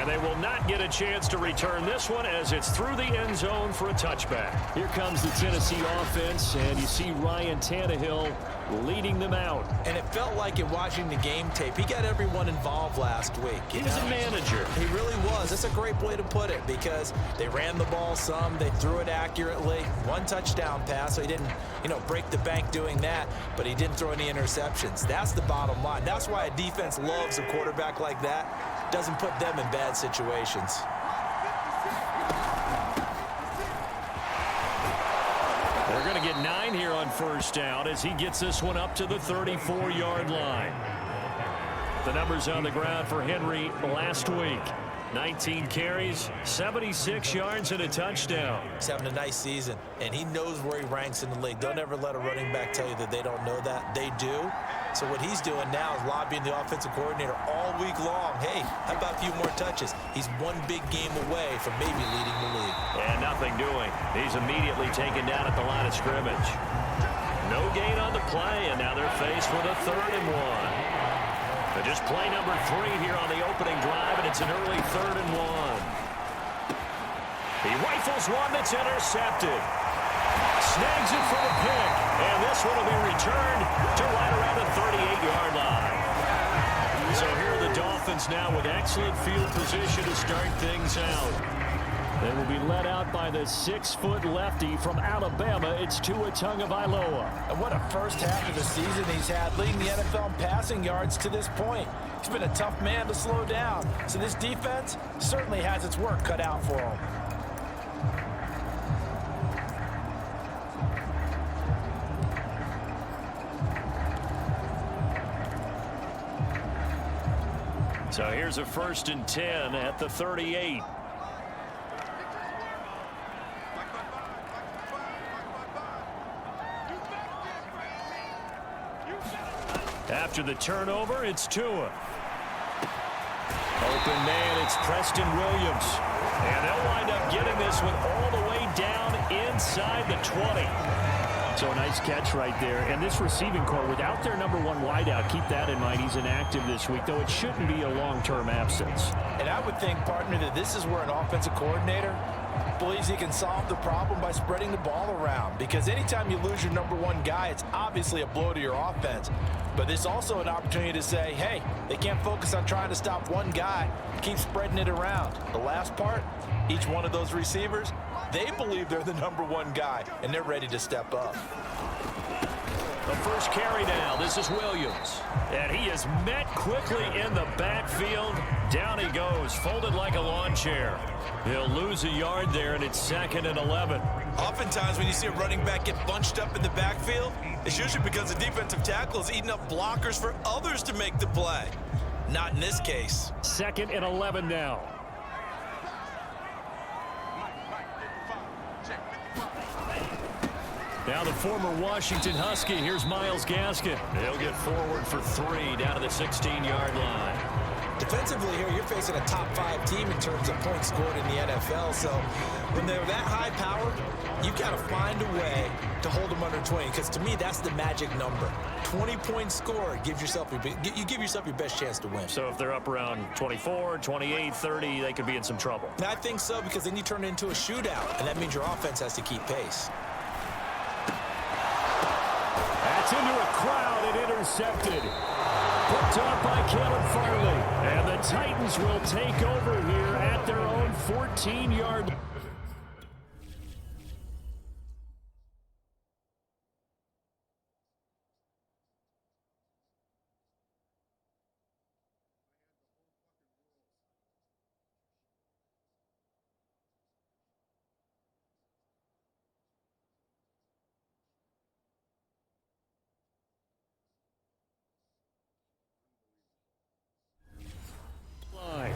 And they will not get a chance to return this one as it's through the end zone for a touchback. Here comes the Tennessee offense, and you see Ryan Tannehill leading them out. And it felt like in watching the game tape, he got everyone involved last week. He was a manager. He really was. That's a great way to put it because they ran the ball some, they threw it accurately. One touchdown pass, so he didn't, break the bank doing that, but he didn't throw any interceptions. That's the bottom line. That's why a defense loves a quarterback like that. Doesn't put them in bad situations. They're going to get 9 here on first down as he gets this one up to the 34-yard line. The numbers on the ground for Henry last week. 19 carries, 76 yards, and a touchdown. He's having a nice season, and he knows where he ranks in the league. Don't ever let a running back tell you that they don't know that. They do. So what he's doing now is lobbying the offensive coordinator all week long. Hey, how about a few more touches? He's one big game away from maybe leading the league. And nothing doing. He's immediately taken down at the line of scrimmage. No gain on the play, and now they're faced with a 3rd and 1. But just play number 3 here on the opening drive, and it's an early 3rd and 1. He rifles one that's intercepted. Snags it for the pick, and this one will be returned to right around the 38-yard line. So here are the Dolphins now with excellent field position to start things out. They will be led out by the 6-foot lefty from Alabama. It's Tua Tagovailoa. And what a first half of the season he's had, leading the NFL in passing yards to this point. He's been a tough man to slow down. So this defense certainly has its work cut out for him. So here's a 1st and 10 at the 38. After the turnover, it's Tua. Open man, it's Preston Williams. And they'll wind up getting this one all the way down inside the 20. So a nice catch right there. And this receiving core, without their number 1 wideout, keep that in mind. He's inactive this week, though it shouldn't be a long-term absence. And I would think, partner, that this is where an offensive coordinator believes he can solve the problem by spreading the ball around. Because anytime you lose your number 1 guy, it's obviously a blow to your offense. But it's also an opportunity to say, hey, they can't focus on trying to stop one guy. Keep spreading it around. The last part, each one of those receivers, they believe they're the number 1 guy, and they're ready to step up. The first carry now. This is Williams. And he is met quickly in the backfield. Down he goes, folded like a lawn chair. He'll lose a yard there, and it's 2nd and 11. Oftentimes when you see a running back get bunched up in the backfield, it's usually because the defensive tackle is eating up blockers for others to make the play. Not in this case. 2nd and 11 now. Now the former Washington Husky. Here's Myles Gaskin. He'll get forward for 3 down to the 16-yard line. Defensively here, you're facing a top 5 team in terms of points scored in the NFL. So when they're that high powered, you've got to find a way to hold them under 20. Because to me, that's the magic number. 20 points scored gives yourself you give yourself your best chance to win. So if they're up around 24, 28, 30, they could be in some trouble. And I think so, because then you turn it into a shootout, and that means your offense has to keep pace. That's into a crowd and intercepted. Picked off by Caleb Farley. And the Titans will take over here at their own 14-yard line.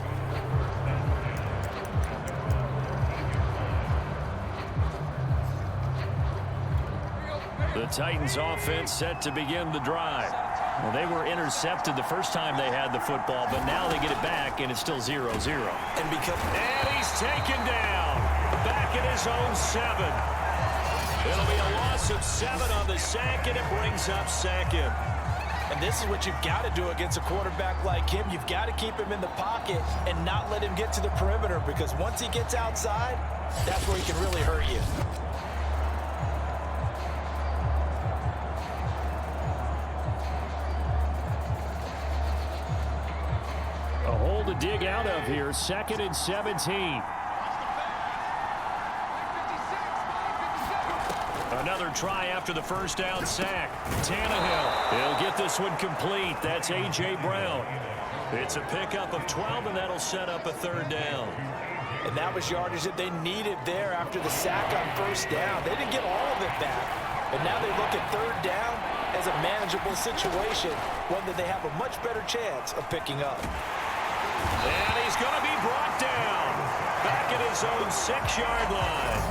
The Titans offense set to begin the drive. Well, they were intercepted the first time they had the football, but now they get it back, and it's still 0-0. And he's taken down back at his own 7. It'll be a loss of 7 on the sack, and it brings up 2nd. And this is what you've got to do against a quarterback like him. You've got to keep him in the pocket and not let him get to the perimeter, because once he gets outside, that's where he can really hurt you. A hole to dig out of here. 2nd and 17. Another try after the first down sack. Tannehill. He'll get this one complete. That's A.J. Brown. It's a pickup of 12, and that'll set up a 3rd down. And that was yardage that they needed there after the sack on 1st down. They didn't get all of it back. And now they look at 3rd down as a manageable situation, one that they have a much better chance of picking up. And he's going to be brought down back at his own 6-yard line.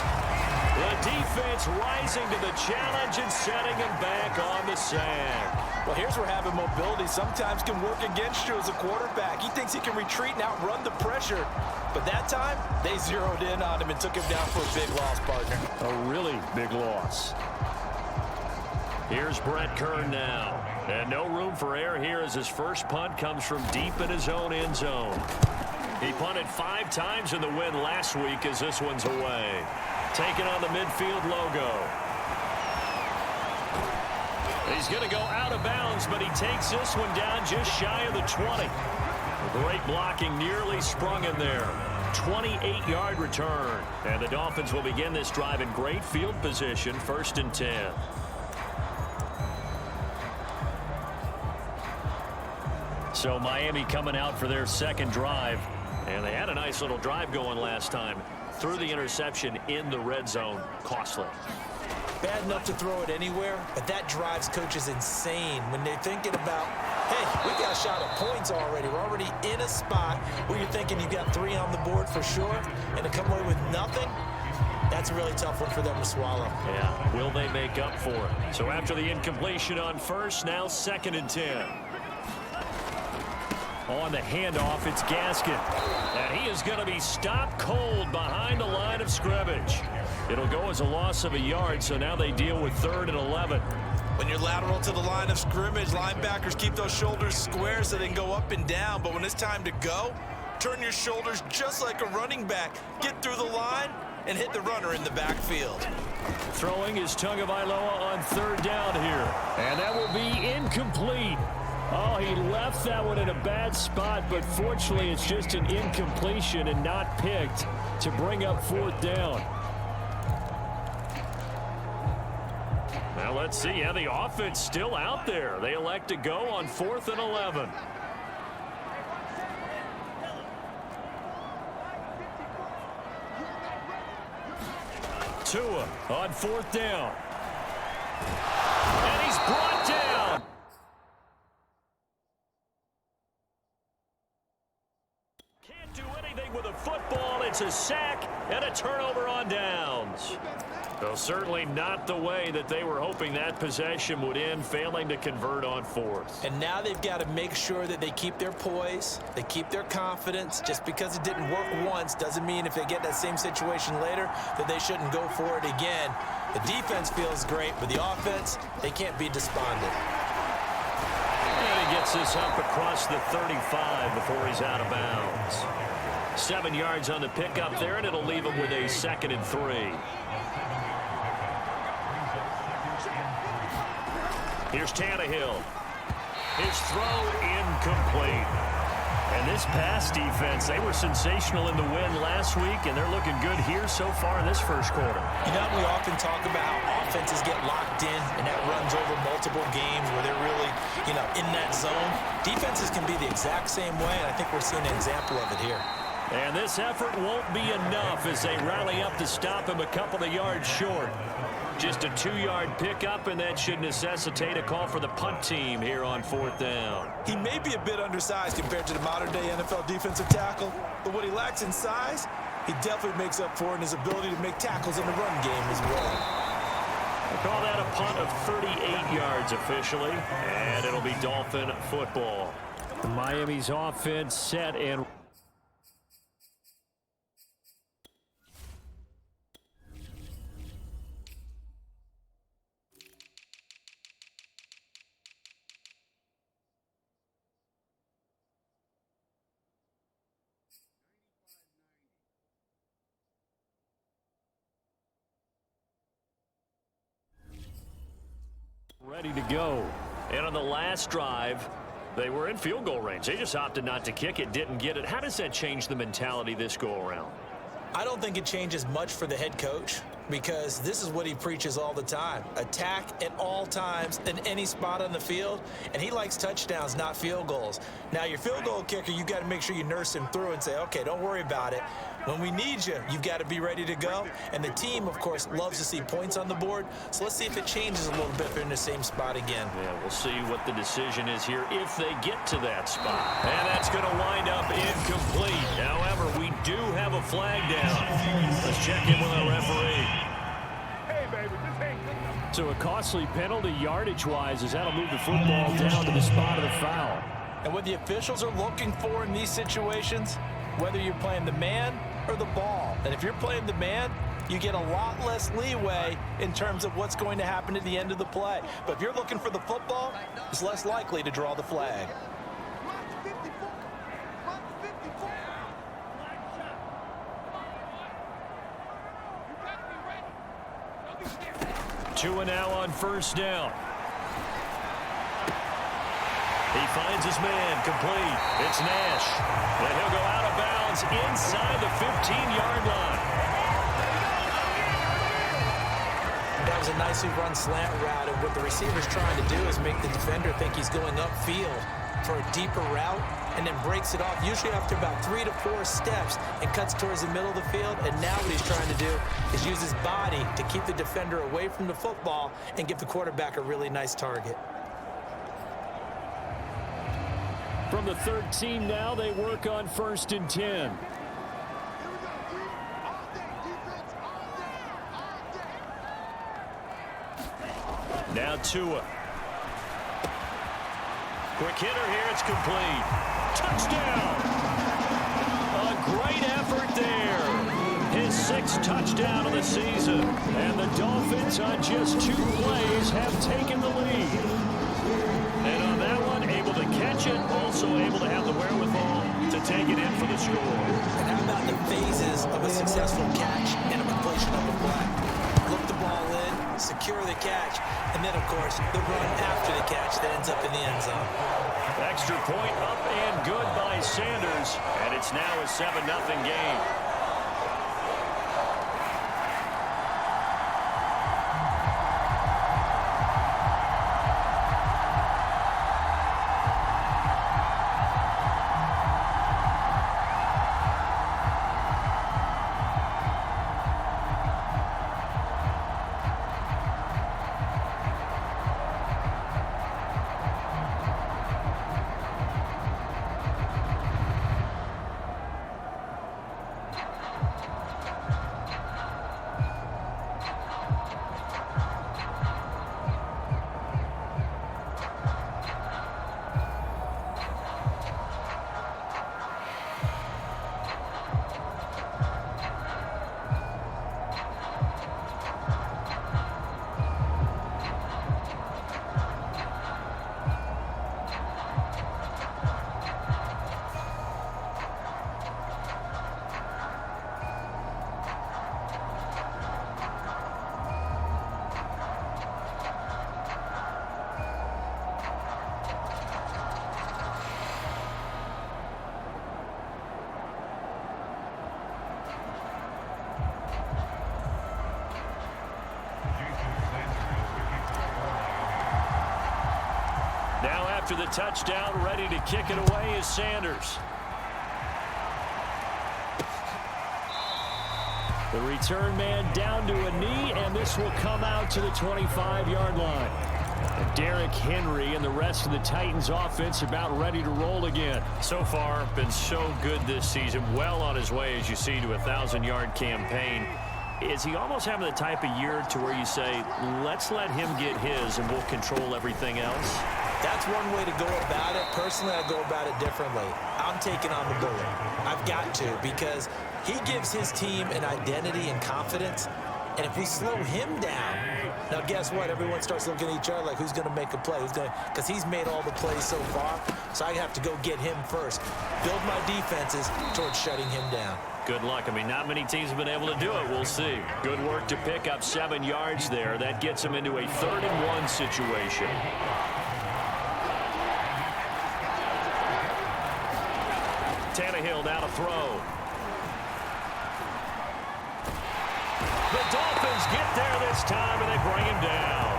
The defense rising to the challenge and setting him back on the sack. Well, here's where having mobility sometimes can work against you as a quarterback. He thinks he can retreat and outrun the pressure. But that time, they zeroed in on him and took him down for a big loss, partner. A really big loss. Here's Brett Kern now. And no room for error here as his first punt comes from deep in his own end zone. He punted 5 times in the win last week as this one's away. Taking on the midfield logo. He's going to go out of bounds, but he takes this one down just shy of the 20. Great blocking, nearly sprung in there. 28-yard return. And the Dolphins will begin this drive in great field position, 1st and 10. So Miami coming out for their 2nd drive. And they had a nice little drive going last time. Threw the interception in the red zone. Costly. Bad enough to throw it anywhere, but that drives coaches insane when they're thinking about, hey, we got a shot at points already. We're already in a spot where you're thinking you've got 3 on the board for sure, and to come away with nothing, that's a really tough one for them to swallow. Yeah, will they make up for it? So after the incompletion on 1st, now 2nd and 10. On the handoff, it's Gaskin. And he is going to be stopped cold behind the line of scrimmage. It'll go as a loss of a yard, so now they deal with 3rd and 11. When you're lateral to the line of scrimmage, linebackers keep those shoulders square so they can go up and down. But when it's time to go, turn your shoulders just like a running back. Get through the line and hit the runner in the backfield. Throwing is Tagovailoa on 3rd down here. And that will be incomplete. Oh, he left that one in a bad spot, but fortunately it's just an incompletion and not picked to bring up 4th down. Now let's see. Yeah, the offense still out there. They elect to go on 4th and 11. Tua on 4th down. And he's brought down. Can't do anything with a football. It's a sack and a turnover on downs. Well, certainly not the way that they were hoping that possession would end, failing to convert on 4th. And now they've got to make sure that they keep their poise, they keep their confidence. Just because it didn't work once doesn't mean if they get that same situation later that they shouldn't go for it again. The defense feels great, but the offense, they can't be despondent. And he gets this up across the 35 before he's out of bounds. 7 yards on the pickup there, and it'll leave him with a 2nd and 3. Here's Tannehill. His throw incomplete. And this pass defense, they were sensational in the win last week, and they're looking good here so far in this 1st quarter. You know, we often talk about how offenses get locked in, and that runs over multiple games where they're really, in that zone. Defenses can be the exact same way, and I think we're seeing an example of it here. And this effort won't be enough as they rally up to stop him a couple of yards short. Just a 2-yard pickup, and that should necessitate a call for the punt team here on 4th down. He may be a bit undersized compared to the modern-day NFL defensive tackle, but what he lacks in size, he definitely makes up for in his ability to make tackles in the run game as well. We'll call that a punt of 38 yards officially, and it'll be Dolphin football. Miami's offense set and Ready to go. And on the last drive, they were in field goal range. They just opted not to kick it, didn't get it. How does that change the mentality this go around? I don't think it changes much for the head coach, because this is what he preaches all the time. Attack at all times in any spot on the field, and he likes touchdowns, not field goals. Now, your field goal kicker, you got to make sure you nurse him through and say, okay, don't worry about it. When we need you, you've got to be ready to go. And the team, of course, loves to see points on the board. So let's see if it changes a little bit if they're in the same spot again. Yeah, we'll see what the decision is here if they get to that spot. And that's going to wind up incomplete. However, we do have a flag down. Let's check in with our referee. Hey, baby, this ain't good enough. So a costly penalty yardage-wise as that'll move the football down to the spot of the foul. And what the officials are looking for in these situations, whether you're playing the man or the ball. And if you're playing the man, you get a lot less leeway in terms of what's going to happen at the end of the play. But if you're looking for the football, it's less likely to draw the flag. 2 now on first down. He finds his man, complete. It's Nash. And he'll go out of bounds inside the 15-yard line. That was a nicely run slant route, and what the receiver's trying to do is make the defender think he's going upfield for a deeper route, and then breaks it off, usually after about 3 to 4 steps, and cuts towards the middle of the field. And now what he's trying to do is use his body to keep the defender away from the football and give the quarterback a really nice target. From the 13 now, they work on 1st and 10. Now Tua. Quick hitter here, it's complete. Touchdown! A great effort there. His 6th touchdown of the season. And the Dolphins on just 2 plays have taken the lead. And on that one, able to catch it, also able to have the wherewithal to take it in for the score. And how about the phases of a successful catch and a completion of a play? Look the ball in, secure the catch, and then, of course, the run after the catch that ends up in the end zone. Extra point up and good by Sanders, and it's now a 7-0 game. After the touchdown, ready to kick it away is Sanders. The return man down to a knee, and this will come out to the 25-yard line. And Derrick Henry and the rest of the Titans offense about ready to roll again. So far, been so good this season. Well on his way, as you see, to a 1,000-yard campaign. Is he almost having the type of year to where you say, let's let him get his and we'll control everything else? That's one way to go about it. Personally, I go about it differently. I'm taking on the bully. I've got to, because he gives his team an identity and confidence And if we slow him down, now guess what? Everyone starts looking at each other like, who's going to make a play? Because he's made all the plays so far, so I have to go get him first. Build my defenses towards shutting him down. Good luck. I mean, not many teams have been able to do it. We'll see. Good work to pick up 7 yards there. That gets them into a 3rd-and-1 situation. Tannehill now to throw. The Dolphins get there this time, and they bring him down.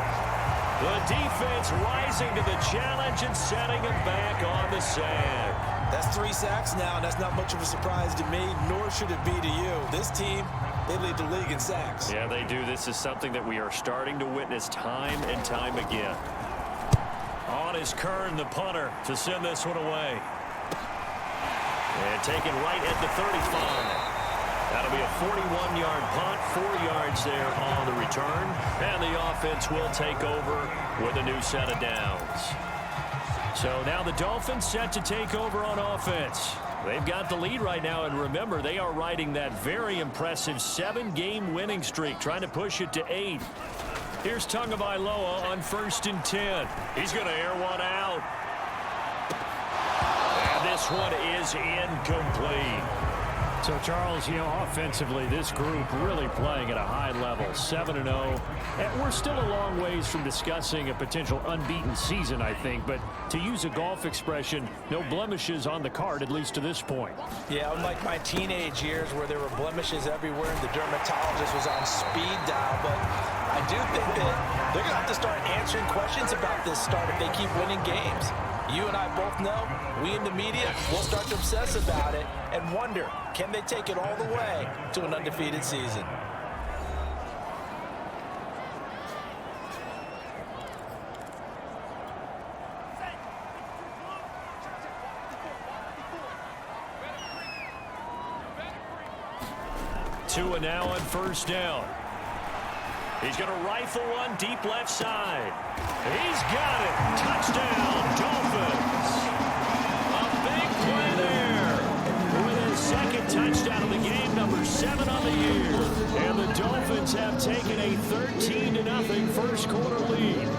The defense rising to the challenge and setting him back on the sack. That's 3 sacks now, and that's not much of a surprise to me, nor should it be to you. This team, they lead the league in sacks. Yeah, they do. This is something that we are starting to witness time and time again. On is Kern, the punter, to send this one away. And taken right at the 35. That'll be a 41-yard punt, 4 yards there on the return. And the offense will take over with a new set of downs. So now the Dolphins set to take over on offense. They've got the lead right now, and remember, they are riding that very impressive 7-game winning streak, trying to push it to 8. Here's Tagovailoa on 1st and 10. He's going to air one out. And this one is incomplete. So, Charles, you know, offensively, this group really playing at a high level, 7-0. And we're still a long ways from discussing a potential unbeaten season, I think. But to use a golf expression, no blemishes on the card, at least to this point. Yeah, unlike my teenage years where there were blemishes everywhere and the dermatologist was on speed dial. But I do think that they're going to have to start answering questions about this start if they keep winning games. You and I both know, we in the media will start to obsess about it and wonder, can they take it all the way to an undefeated season? Tua now on 1st down. He's going to rifle one deep left side. He's got it. Touchdown, Dolphins. A big play there with his 2nd touchdown of the game, number 7 on the year. And the Dolphins have taken a 13-0 first quarter lead.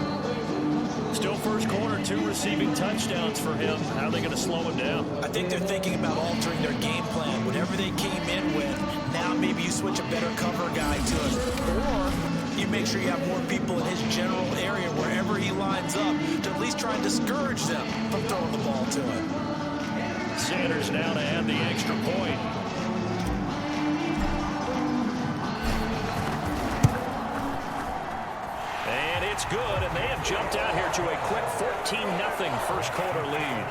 Still first quarter, 2 receiving touchdowns for him. How are they going to slow him down? I think they're thinking about altering their game plan. Whatever they came in with, now maybe you switch a better cover guy to it. Or you make sure you have more people in his general area wherever he lines up to at least try and discourage them from throwing the ball to him. Sanders now to add the extra point. And it's good, and they have jumped out here to a quick 14-0 first quarter lead.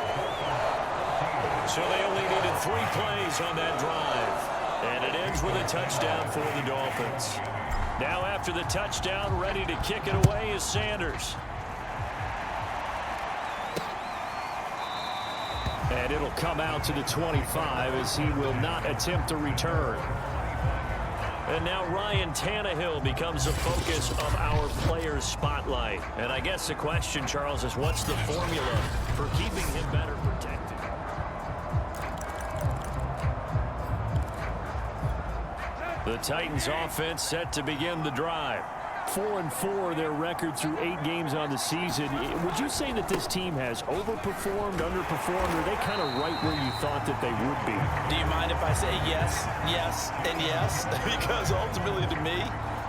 So they only needed 3 plays on that drive. And it ends with a touchdown for the Dolphins. Now after the touchdown, ready to kick it away is Sanders. And it'll come out to the 25 as he will not attempt a return. And now Ryan Tannehill becomes the focus of our players' spotlight. And I guess the question, Charles, is what's the formula for keeping him better protected? The Titans offense set to begin the drive. 4-4 their record through 8 games on the season. Would you say that this team has overperformed, underperformed, or are they kind of right where you thought that they would be? Do you mind if I say yes, yes, and yes? Because ultimately to me,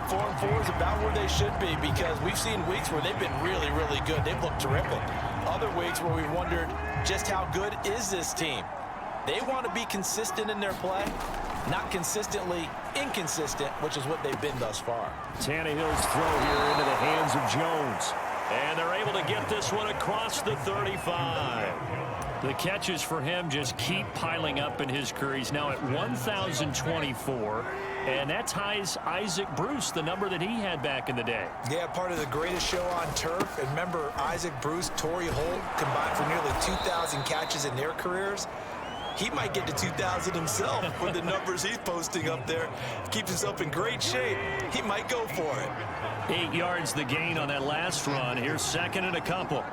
4-4 is about where they should be, because we've seen weeks where they've been really, really good. They've looked terrific. Other weeks where we wondered just how good is this team. They want to be consistent in their play, not consistently inconsistent, which is what they've been thus far. Tannehill's throw here into the hands of Jones. And they're able to get this one across the 35. The catches for him just keep piling up in his career. He's now at 1,024. And that ties Isaac Bruce, the number that he had back in the day. Yeah, part of the greatest show on turf. And remember, Isaac Bruce, Torrey Holt combined for nearly 2,000 catches in their careers. He might get to 2,000 himself with the numbers he's posting up there. Keeps himself in great shape. He might go for it. 8 yards the gain on that last run. Here's 2nd and a couple.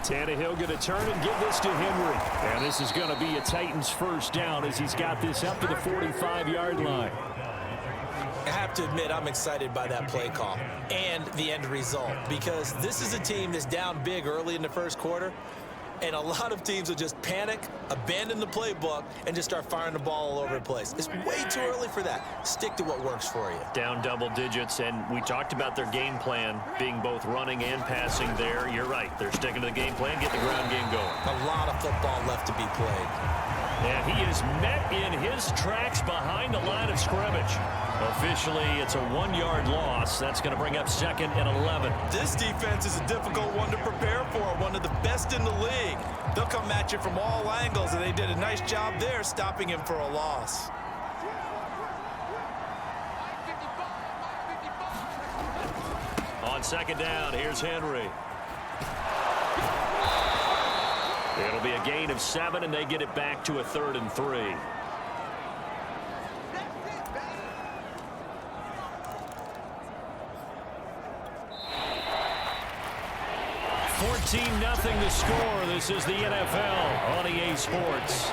Tannehill going to turn and give this to Henry. And this is going to be a Titans first down as he's got this up to the 45-yard line. I have to admit, I'm excited by that play call and the end result, because this is a team that's down big early in the first quarter, and a lot of teams will just panic, abandon the playbook, and just start firing the ball all over the place. It's way too early for that. Stick to what works for you. Down double digits, and we talked about their game plan being both running and passing there. You're right. They're sticking to the game plan, get the ground game going. A lot of football left to be played. And he is met in his tracks behind the line of scrimmage. Officially, it's a 1-yard loss. That's going to bring up 2nd and 11. This defense is a difficult one to prepare for, one of the best in the league. They'll come at you from all angles, and they did a nice job there stopping him for a loss. On 2nd down, here's Henry. It'll be a gain of 7, and they get it back to a 3rd and 3. 14-0 the score. This is the NFL on EA Sports.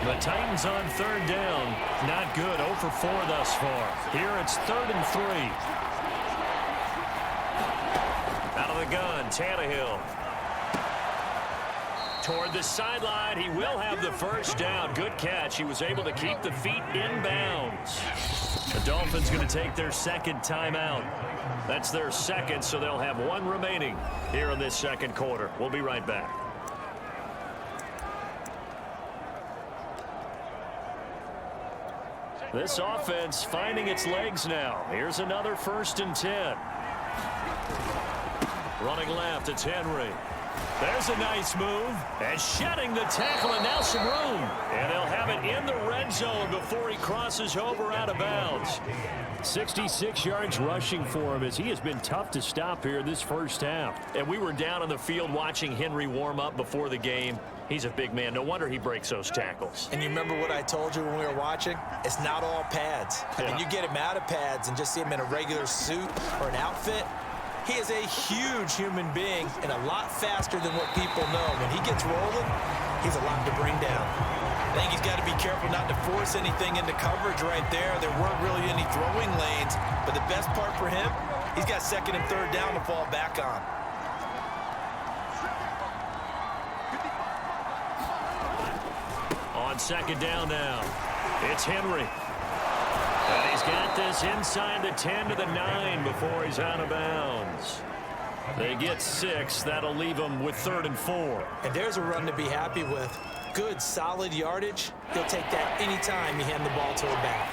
The Titans on 3rd down. Not good. 0 for 4 thus far. Here it's 3rd and 3. Out of the gun, Tannehill. Toward the sideline, he will have the first down. Good catch. He was able to keep the feet in bounds. The Dolphins going to take their 2nd timeout. That's their 2nd, so they'll have 1 remaining here in this 2nd quarter. We'll be right back. This offense finding its legs now. Here's another 1st and 10. Running left, it's Henry. There's a nice move. And shedding the tackle, and now some room. And they'll have it in the red zone before he crosses over out of bounds. 66 yards rushing for him as he has been tough to stop here this first half. And we were down on the field watching Henry warm up before the game. He's a big man. No wonder he breaks those tackles. And you remember what I told you when we were watching? It's not all pads. I mean, you get him out of pads and just see him in a regular suit or an outfit. He is a huge human being and a lot faster than what people know. When he gets rolling, he's a lot to bring down. I think he's got to be careful not to force anything into coverage right there. There weren't really any throwing lanes, but the best part for him, he's got 2nd and 3rd down to fall back on. On 2nd down now, it's Henry. And he's got this inside the 10 to the 9 before he's out of bounds. They get 6. That'll leave them with 3rd and 4. And there's a run to be happy with. Good, solid yardage. He'll take that anytime you hand the ball to a back.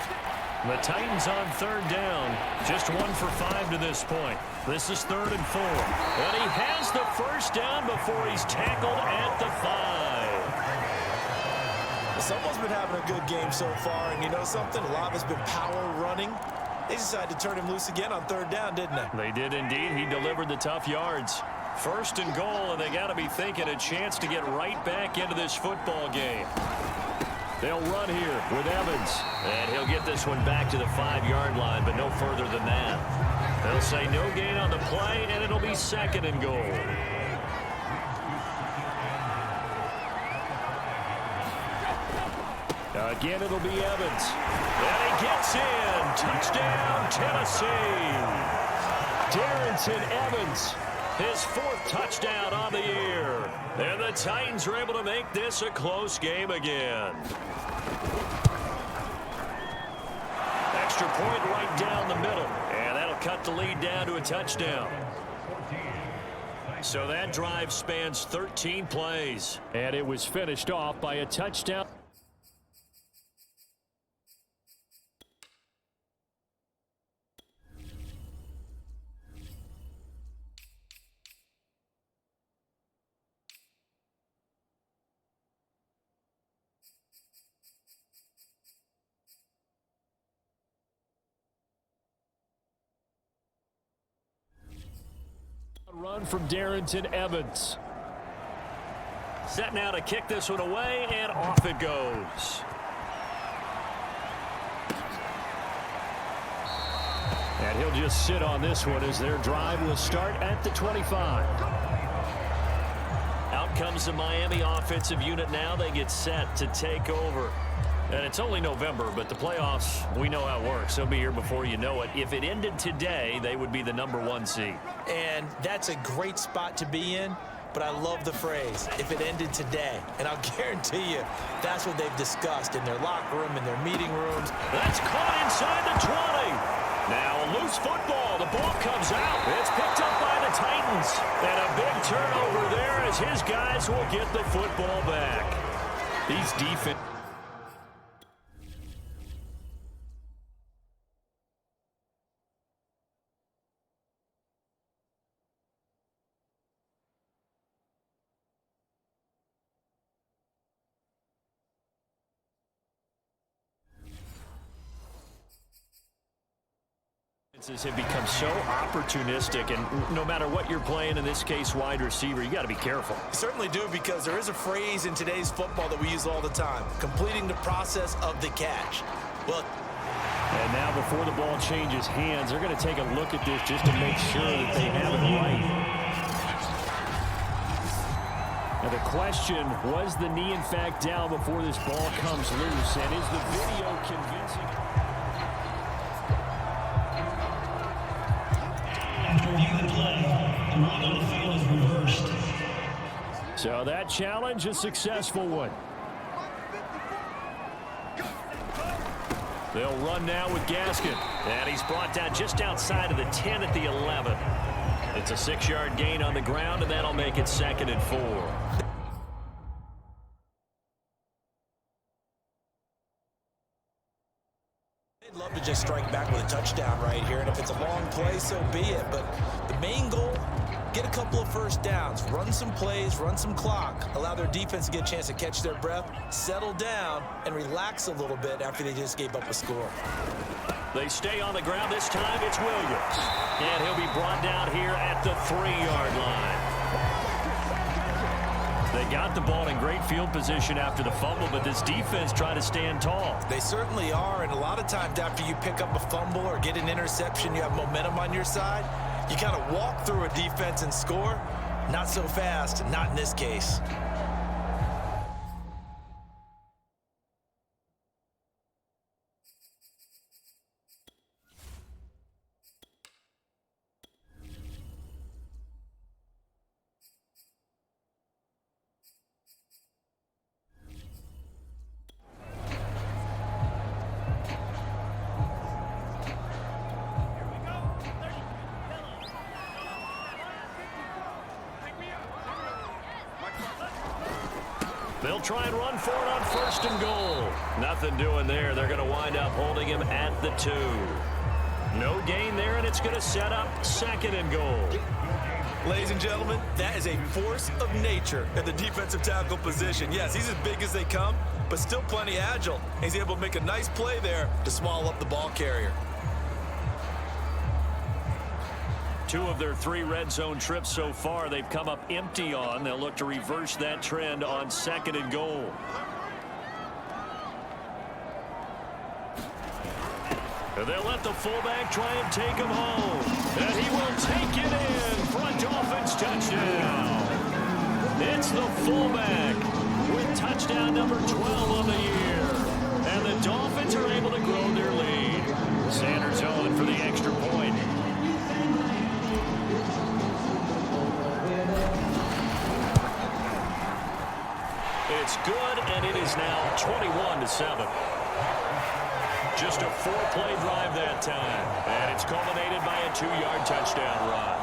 The Titans on 3rd down. Just 1 for 5 to this point. This is 3rd and 4. And he has the first down before he's tackled at the 5. Someone's been having a good game so far, and you know something? A lot of it's been power running. They decided to turn him loose again on 3rd down, didn't they? They did indeed. He delivered the tough yards. 1st and goal, and they got to be thinking a chance to get right back into this football game. They'll run here with Evans. And he'll get this one back to the 5-yard line, but no further than that. They'll say no gain on the play, and it'll be 2nd and goal. Again, it'll be Evans. And he gets in. Touchdown, Tennessee. Darrington Evans. His 4th touchdown on the year. And the Titans are able to make this a close game again. Extra point right down the middle. And that'll cut the lead down to a touchdown. So that drive spans 13 plays. And it was finished off by a touchdown. Run from Darrington Evans. Set now to kick this one away, and off it goes. And he'll just sit on this one as their drive will start at the 25. Out comes the Miami offensive unit now. They get set to take over. And it's only November, but the playoffs, we know how it works. They'll be here before you know it. If it ended today, they would be the #1 seed. And that's a great spot to be in, but I love the phrase, if it ended today. And I'll guarantee you, that's what they've discussed in their locker room, in their meeting rooms. That's caught inside the 20. Now a loose football. The ball comes out. It's picked up by the Titans. And a big turnover there as his guys will get the football back. These defense. Have become so opportunistic, and no matter what you're playing, in this case wide receiver, you got to be careful. You certainly do, because there is a phrase in today's football that we use all the time, completing the process of the catch. Well, and now before the ball changes hands, they're going to take a look at this just to make sure that they have it right. Now the question, was the knee in fact down before this ball comes loose, and is the video convincing? So that challenge, a successful one. They'll run now with Gaskin. And he's brought down just outside of the 10 at the 11. It's a 6-yard gain on the ground, and that'll make it 2nd and 4. They'd love to just strike back with a touchdown right here, and if it's a long play, so be it. But the main goal, get a couple of first downs, run some plays, run some clock, allow their defense to get a chance to catch their breath, settle down, and relax a little bit after they just gave up a score. They stay on the ground. This time it's Williams. And he'll be brought down here at the 3-yard line. They got the ball in great field position after the fumble, but this defense tried to stand tall. They certainly are, and a lot of times after you pick up a fumble or get an interception, you have momentum on your side. You kind of walk through a defense and score. Not so fast, not in this case. They'll try and run for it on 1st and goal. Nothing doing there. They're going to wind up holding him at the 2. No gain there, and it's going to set up 2nd and goal. Ladies and gentlemen, that is a force of nature at the defensive tackle position. Yes, he's as big as they come, but still plenty agile. He's able to make a nice play there to swallow up the ball carrier. 2 of their 3 red zone trips so far, they've come up empty on. They'll look to reverse that trend on 2nd and goal. And they'll let the fullback try and take him home. And he will take it in for a Dolphins touchdown. It's the fullback with touchdown number 12 of the year. And the Dolphins are able to grow their lead. Sanders on for the extra point. It's good, and it is now 21-7. Just a 4-play drive that time, and it's culminated by a 2-yard touchdown run.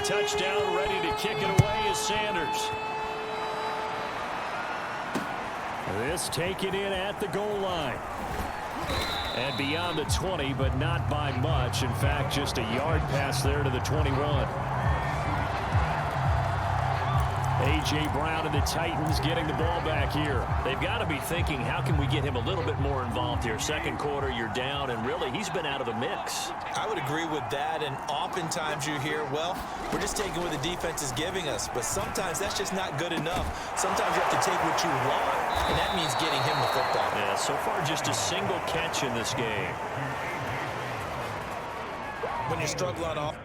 touchdown, ready to kick it away is Sanders. This taken in at the goal line. And beyond the 20, but not by much. In fact, just a yard pass there to the 21. A.J. Brown and the Titans getting the ball back here. They've got to be thinking, how can we get him a little bit more involved here? Second quarter, you're down, and really, he's been out of the mix. I would agree with that, and oftentimes you hear, well, we're just taking what the defense is giving us, but sometimes that's just not good enough. Sometimes you have to take what you want, and that means getting him the football. Yeah, so far just a single catch in this game. When you struggle on offense.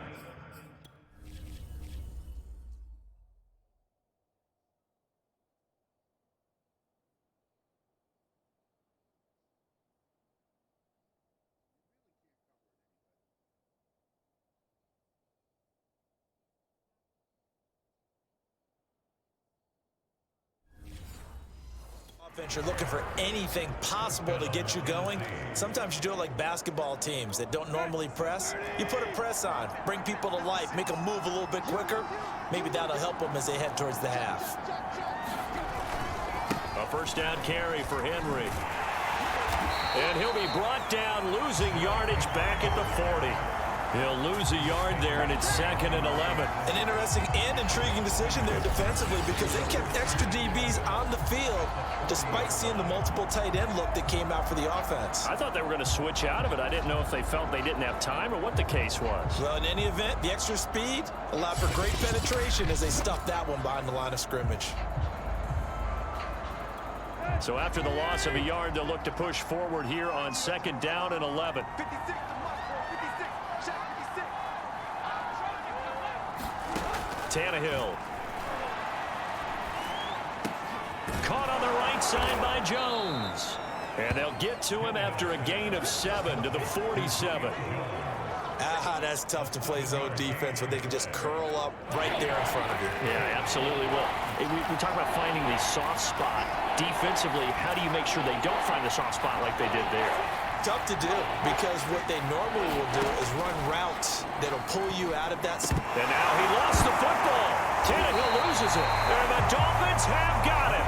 You're looking for anything possible to get you going. Sometimes you do it like basketball teams that don't normally press. You put a press on, bring people to life, make them move a little bit quicker. Maybe that'll help them as they head towards the half. A first down carry for Henry. And he'll be brought down, losing yardage back at the 40. He'll lose a yard there, and it's 2nd and 11. An interesting and intriguing decision there defensively because they kept extra DBs on the field despite seeing the multiple tight end look that came out for the offense. I thought they were going to switch out of it. I didn't know if they felt they didn't have time or what the case was. Well, in any event, the extra speed allowed for great penetration as they stuffed that one behind the line of scrimmage. So after the loss of a yard, they'll look to push forward here on 2nd down and 11. Tannehill. Caught on the right side by Jones. And they'll get to him after a gain of 7 to the 47. That's tough to play zone defense when they can just curl up right there in front of you. Yeah, absolutely. Well, we talk about finding the soft spot. Defensively, how do you make sure they don't find the soft spot like they did there? Tough to do because what they normally will do is run routes that'll pull you out of that spot. And now he lost the football. Tannehill loses it. And the Dolphins have got it.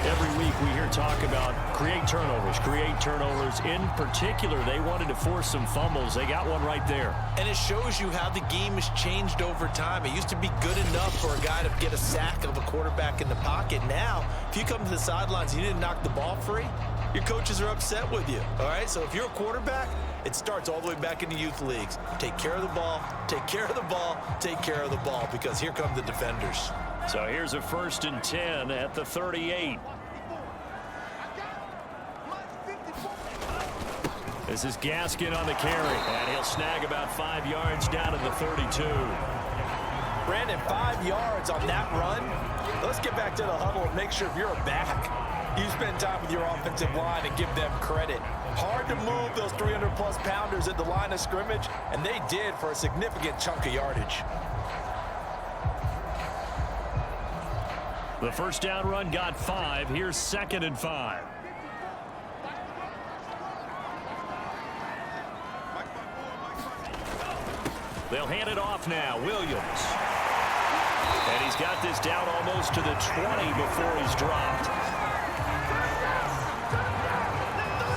Every week we hear talk about create turnovers. In particular, they wanted to force some fumbles. They got one right there. And it shows you how the game has changed over time. It used to be good enough for a guy to get a sack of a quarterback in the pocket. Now, if you come to the sidelines and you didn't knock the ball free, your coaches are upset with you. All right, so if you're a quarterback, it starts all the way back in the youth leagues. Take care of the ball, take care of the ball, take care of the ball, because here come the defenders. So here's a 1st and 10 at the 38. This is Gaskin on the carry, and he'll snag about 5 yards down at the 32. Brandon, 5 yards on that run. Let's get back to the huddle and make sure if you're a back, you spend time with your offensive line and give them credit. Hard to move those 300-plus pounders at the line of scrimmage, and they did for a significant chunk of yardage. The first down run got 5. Here's 2nd and 5. They'll hand it off now. Williams. And he's got this down almost to the 20 before he's dropped.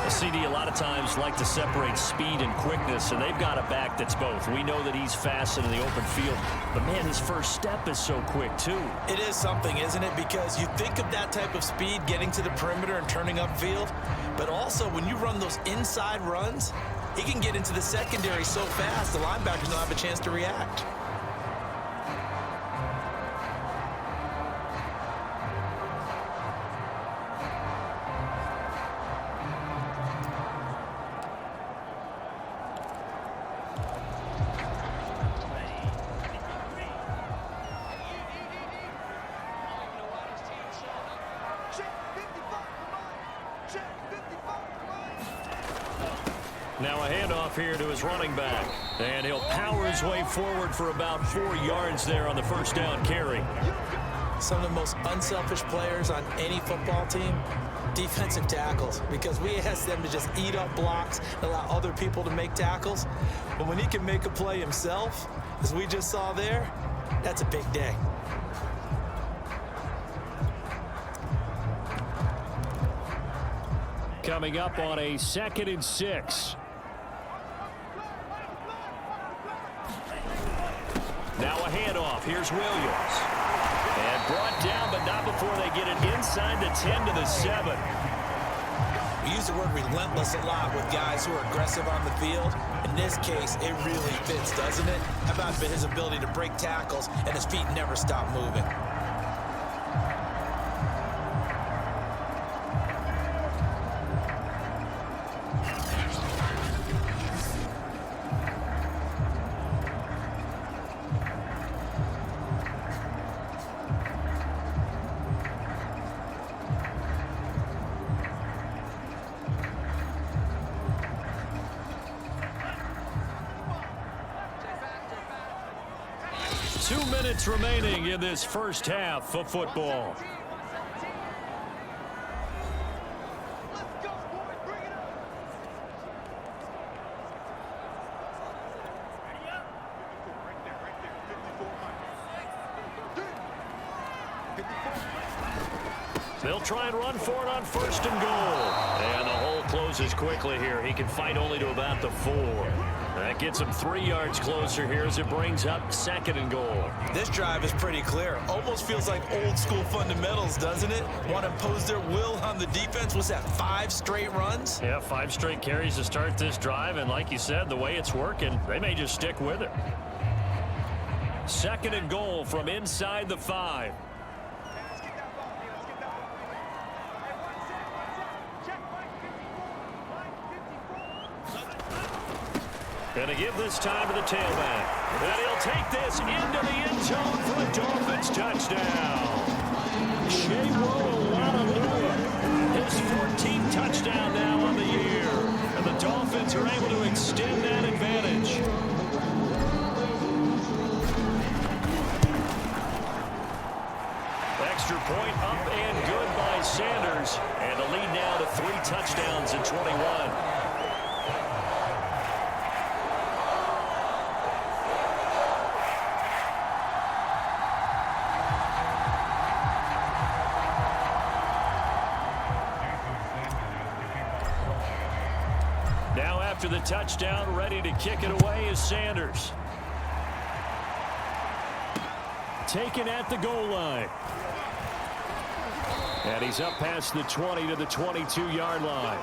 A CD a lot of times like to separate speed and quickness, and they've got a back that's both. We know that he's fast in the open field, but man, his first step is so quick too. It is something, isn't it? Because you think of that type of speed getting to the perimeter and turning upfield, but also when you run those inside runs, he can get into the secondary so fast, the linebackers don't have a chance to react. Now a handoff here to his running back. And he'll power his way forward for about 4 yards there on the first down carry. Some of the most unselfish players on any football team defensive tackles, because we ask them to just eat up blocks and allow other people to make tackles. But when he can make a play himself, as we just saw there, that's a big day. Coming up on a 2nd and 6. Now a handoff. Here's Williams. And brought down, but not before they get it inside the 10 to the 7. We use the word relentless a lot with guys who are aggressive on the field. In this case, it really fits, doesn't it? How about his ability to break tackles and his feet never stop moving? Remaining in this first half of football. They'll try and run for it on 1st and goal. And the hole closes quickly here. He can fight only to about the 4. That gets him 3 yards closer here as it brings up 2nd and goal. This drive is pretty clear. Almost feels like old school fundamentals, doesn't it? Want to impose their will on the defense. Was that 5 straight runs? Yeah, 5 straight carries to start this drive. And like you said, the way it's working, they may just stick with it. 2nd and goal from inside the 5. Going to give this time to the tailback. And he'll take this into the end zone for a Dolphins touchdown. Shea Rowe, his 14th touchdown now on the year. And the Dolphins are able to extend that advantage. Extra point up and good by Sanders. And the lead now to 3 touchdowns at 21. After the touchdown, ready to kick it away is Sanders. Taken at the goal line. And he's up past the 20 to the 22-yard line.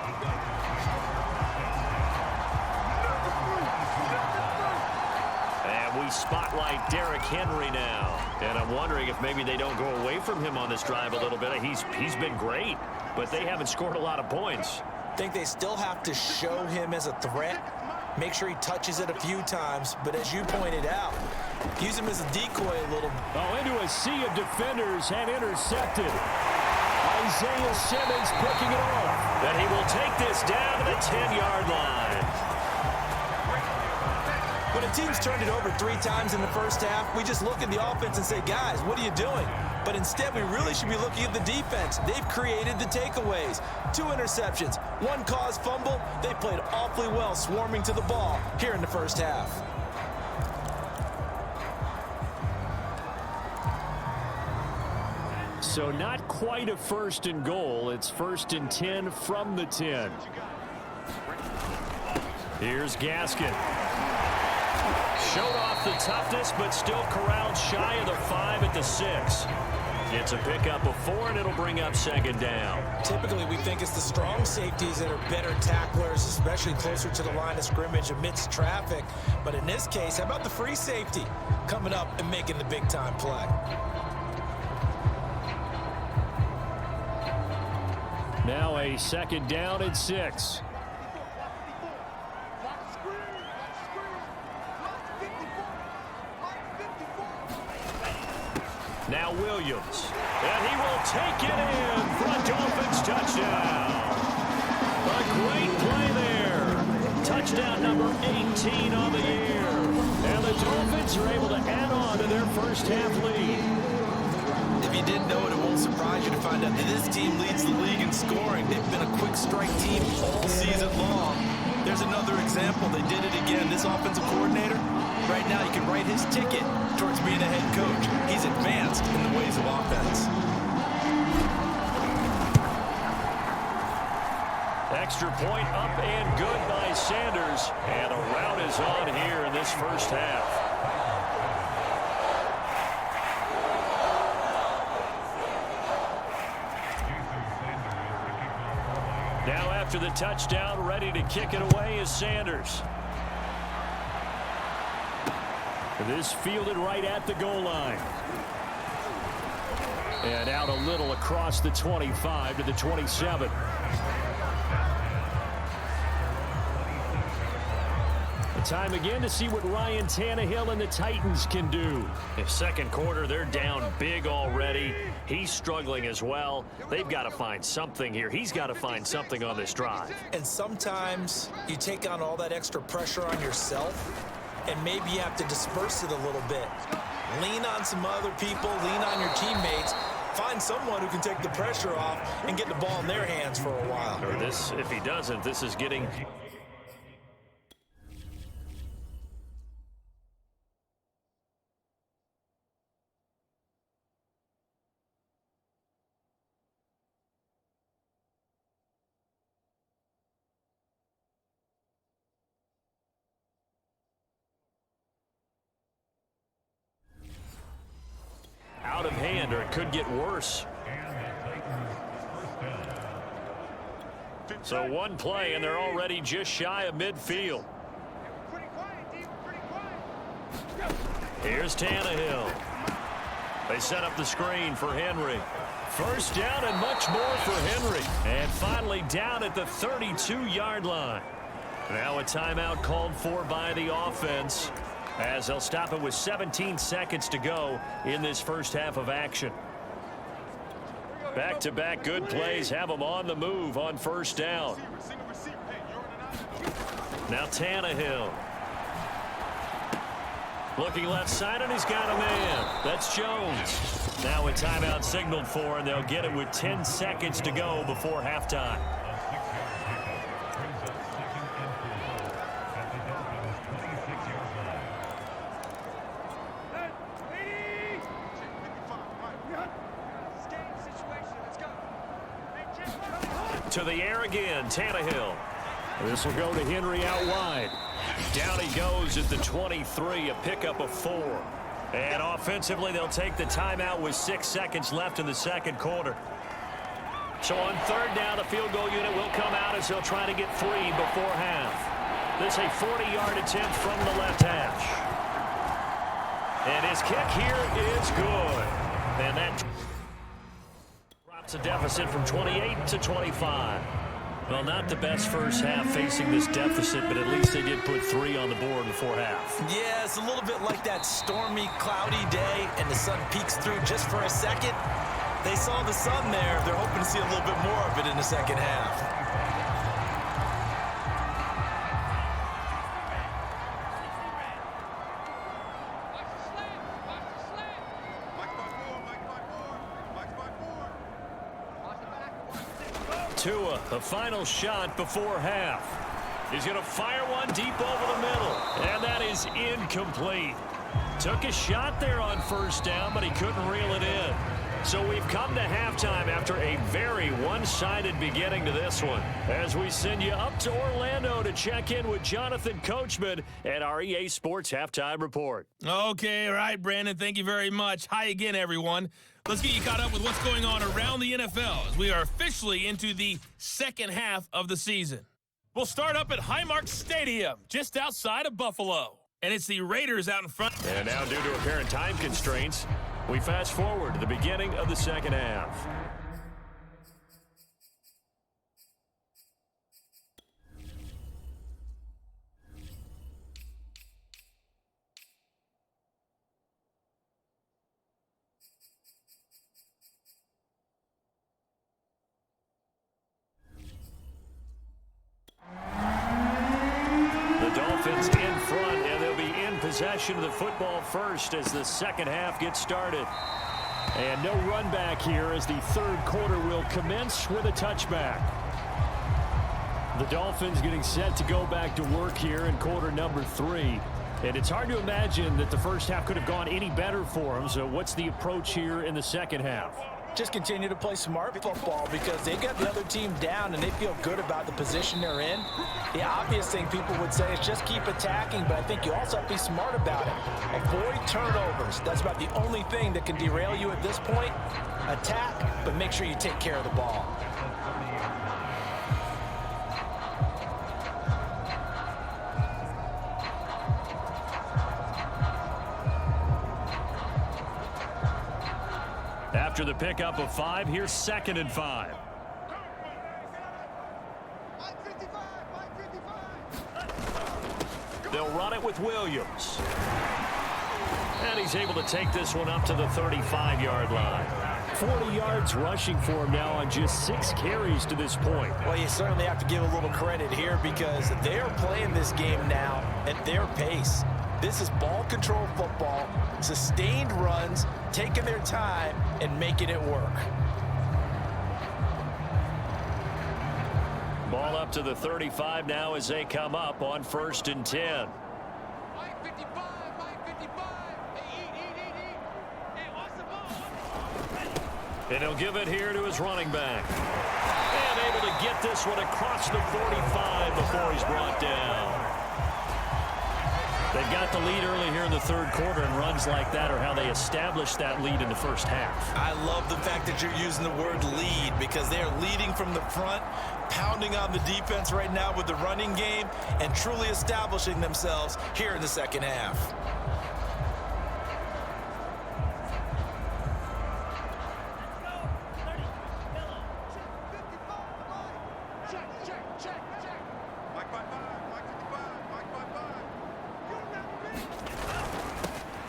And we spotlight Derrick Henry now. And I'm wondering if maybe they don't go away from him on this drive a little bit. He's been great, but they haven't scored a lot of points. Think they still have to show him as a threat. Make sure he touches it a few times, but as you pointed out, use him as a decoy a little. Oh, into a sea of defenders and intercepted. Isaiah Simmons picking it off. And he will take this down to the 10-yard line. When a team's turned it over 3 times in the first half, we just look at the offense and say, guys, what are you doing? But instead, we really should be looking at the defense. They've created the takeaways. 2 interceptions, 1 caused fumble. They played awfully well swarming to the ball here in the first half. So not quite a 1st and goal. It's 1st and 10 from the 10. Here's Gaskin. Showed off the toughness, but still corralled shy of the 5 at the 6. It's a pickup of 4, and it'll bring up 2nd down. Typically, we think it's the strong safeties that are better tacklers, especially closer to the line of scrimmage amidst traffic. But in this case, how about the free safety coming up and making the big-time play? Now a 2nd down and 6. Now Williams, and he will take it in for a Dolphins touchdown. A great play there. Touchdown number 18 on the year. And the Dolphins are able to add on to their first half lead. if you didn't know it, it won't surprise you to find out that this team leads the league in scoring. They've been a quick strike team all season long. There's another example. They did it again. This offensive coordinator, right now, you can write his ticket towards being a head coach. He's advanced in the ways of offense. Extra point up and good by Sanders. And a rout is on here in this first half. Now after the touchdown, ready to kick it away is Sanders. This fielded right at the goal line. And out a little across the 25 to the 27. Time again to see what Ryan Tannehill and the Titans can do. In second quarter, they're down big already. He's struggling as well. They've got to find something here. He's got to find something on this drive. And sometimes you take on all that extra pressure on yourself, and maybe you have to disperse it a little bit. Lean on some other people, lean on your teammates. Find someone who can take the pressure off and get the ball in their hands for a while. Or this, if he doesn't, this is getting... out of hand, or it could get worse. So one play, and they're already just shy of midfield. Here's Tannehill. They set up the screen for Henry. First down and much more for Henry. And finally down at the 32-yard line. Now a timeout called for by the offense, as they'll stop it with 17 seconds to go in this first half of action. Back-to-back good plays have them on the move on first down. Now Tannehill. Looking left side, and he's got a man. That's Jones. Now a timeout signaled for, and they'll get it with 10 seconds to go before halftime. To the air again, Tannehill. This will go to Henry out wide. Down he goes at the 23, a pickup of 4. And offensively, they'll take the timeout with 6 seconds left in the second quarter. So on third down, the field goal unit will come out as they'll try to get 3 before half. This is a 40-yard attempt from the left hash. And his kick here is good. And that drops a deficit from 28 to 25. Well, not the best first half facing this deficit, but at least they did put 3 on the board before half. Yeah, it's a little bit like that stormy, cloudy day, and the sun peeks through just for a second. They saw the sun there. They're hoping to see a little bit more of it in the second half. Tua, the final shot before half. He's going to fire one deep over the middle, and that is incomplete. Took a shot there on first down, but he couldn't reel it in. So we've come to halftime after a very one-sided beginning to this one, as we send you up to Orlando to check in with Jonathan Coachman at our EA Sports Halftime Report. Okay, all right, Brandon, thank you very much. Hi again, everyone. Let's get you caught up with what's going on around the NFL as we are officially into the second half of the season. We'll start up at Highmark Stadium, just outside of Buffalo. And it's the Raiders out in front. And now, due to apparent time constraints, we fast forward to the beginning of the second half. Dolphins in front, and they'll be in possession of the football first as the second half gets started. And no run back here as the third quarter will commence with a touchback. The Dolphins getting set to go back to work here in quarter number 3. And it's hard to imagine that the first half could have gone any better for them. So what's the approach here in the second half? Just continue to play smart football because they got the other team down and they feel good about the position they're in. The obvious thing people would say is just keep attacking, but I think you also have to be smart about it. Avoid turnovers. That's about the only thing that can derail you at this point. Attack, but make sure you take care of the ball. After the pickup of 5, here's 2nd and 5. They'll run it with Williams. And he's able to take this one up to the 35-yard line. 40 yards rushing for him now on just 6 carries to this point. Well, you certainly have to give a little credit here because they're playing this game now at their pace. This is ball control football, sustained runs, taking their time, and making it work. Ball up to the 35 now as they come up on 1st and 10. And he'll give it here to his running back. And able to get this one across the 45 before he's brought down. They've got the lead early here in the third quarter, and runs like that are how they establish that lead in the first half. I love the fact that you're using the word lead because they are leading from the front, pounding on the defense right now with the running game, and truly establishing themselves here in the second half.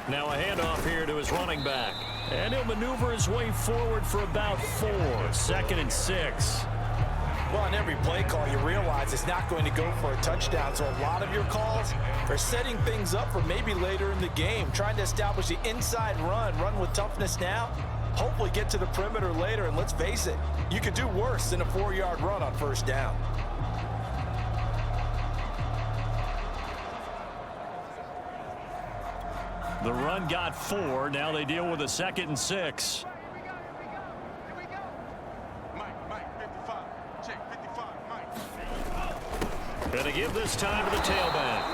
Now a handoff here to his running back. And he'll maneuver his way forward for about 4. 2nd and 6. Well, on every play call, you realize it's not going to go for a touchdown. So a lot of your calls are setting things up for maybe later in the game, trying to establish the inside run with toughness now, hopefully get to the perimeter later. And let's face it, you could do worse than a 4-yard run on 1st down. The run got 4. Now they deal with a 2nd and 6. Gonna give this time to the tailback.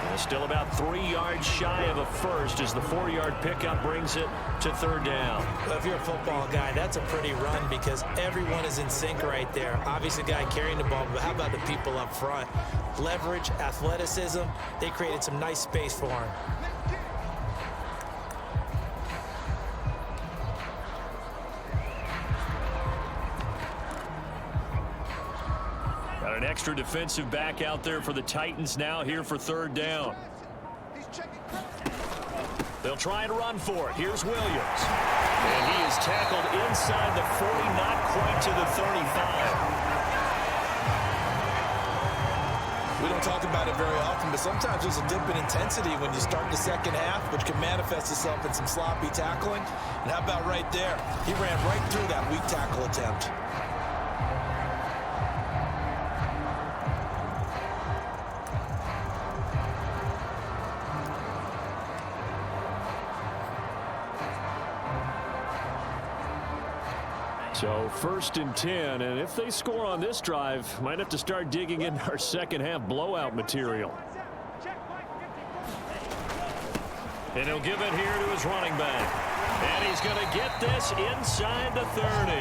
And still about 3 yards shy of a first as the 4-yard pickup brings it to 3rd down. Well, if you're a football guy, that's a pretty run because everyone is in sync right there. Obviously, the guy carrying the ball, but how about the people up front? Leverage, athleticism, they created some nice space for him. An extra defensive back out there for the Titans now here for 3rd down. They'll try and run for it. Here's Williams. And he is tackled inside the 40, not quite to the 35. We don't talk about it very often, but sometimes there's a dip in intensity when you start the second half, which can manifest itself in some sloppy tackling. And how about right there? He ran right through that weak tackle attempt. So 1st and 10, and if they score on this drive, might have to start digging into our second half blowout material. And he'll give it here to his running back. And he's going to get this inside the 30.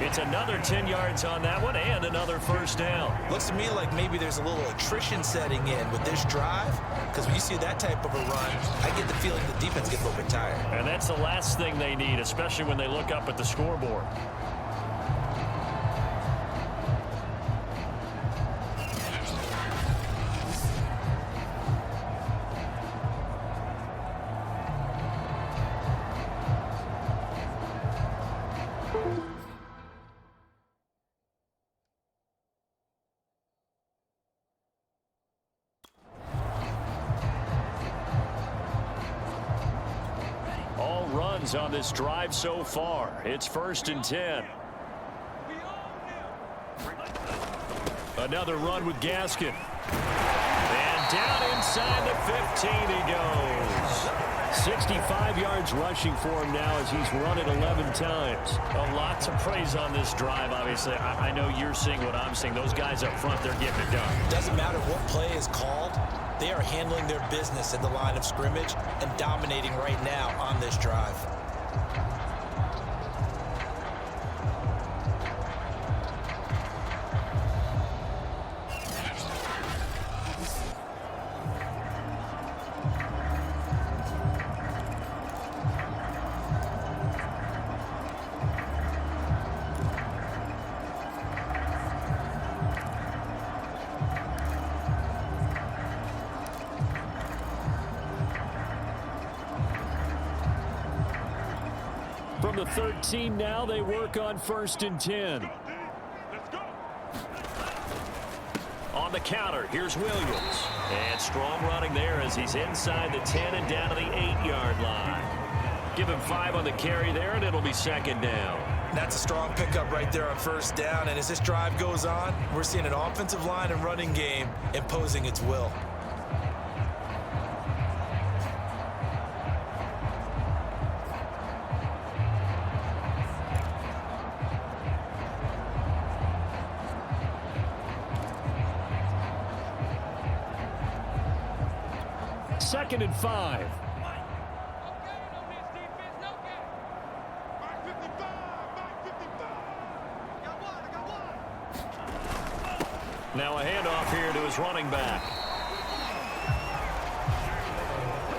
It's another 10 yards on that one and another 1st down. Looks to me like maybe there's a little attrition setting in with this drive, because when you see that type of a run, I get the feeling the defense gets a little bit tired. And that's the last thing they need, especially when they look up at the scoreboard. runs on this drive so far. It's 1st and 10. Another run with Gaskin. And down inside the 15 he goes. 65 yards rushing for him now as he's run it 11 times. A lot to praise on this drive, obviously. I know you're seeing what I'm seeing. Those guys up front, they're getting it done. Doesn't matter what play is called. They are handling their business at the line of scrimmage and dominating right now on this drive. From the 13 now, they work on 1st and 10. On the counter, here's Williams. And strong running there as he's inside the 10 and down to the 8-yard line. Give him 5 on the carry there, and it'll be 2nd down. That's a strong pickup right there on 1st down. And as this drive goes on, we're seeing an offensive line and running game imposing its will. Second and 5. Now a handoff here to his running back.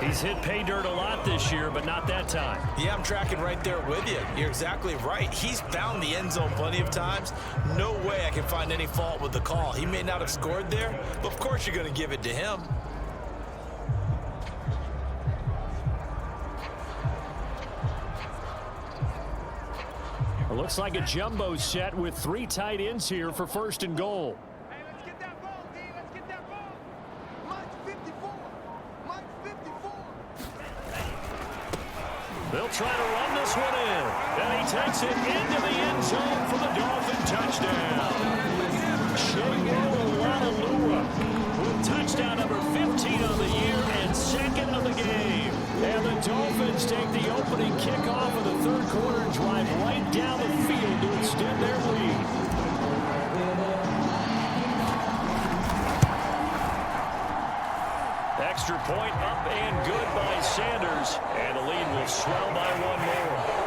He's hit pay dirt a lot this year, but not that time. Yeah, I'm tracking right there with you. You're exactly right. He's found the end zone plenty of times. No way I can find any fault with the call. He may not have scored there, but of course you're going to give it to him. It looks like a jumbo set with 3 tight ends here for 1st and goal. Hey, let's get that ball, D. Let's get that ball. Mike's 54. Mike's 54. They'll try to run this one in. And he takes it into the end zone for the Dolphin touchdown. With touchdown number 15 on the year and 2nd of the game. And the Dolphins take the opening kickoff of the 3rd quarter and drive right down the field to extend their lead. Extra point up and good by Sanders. And the lead will swell by 1 more.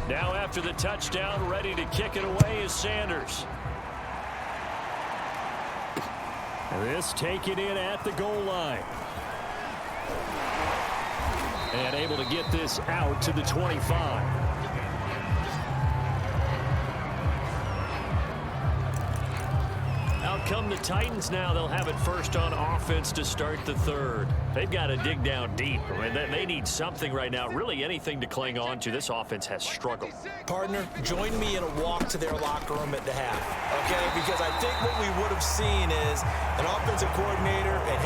Now after the touchdown, ready to kick it away is Sanders. This taken in at the goal line. And able to get this out to the 25. Out come the Titans now. They'll have it first on offense to start the 3rd. They've got to dig down deep. I mean, they need something right now, really anything to cling on to. This offense has struggled. Partner, join me in a walk to their locker room at the half, okay? Because I think what we would have seen is an offensive coordinator and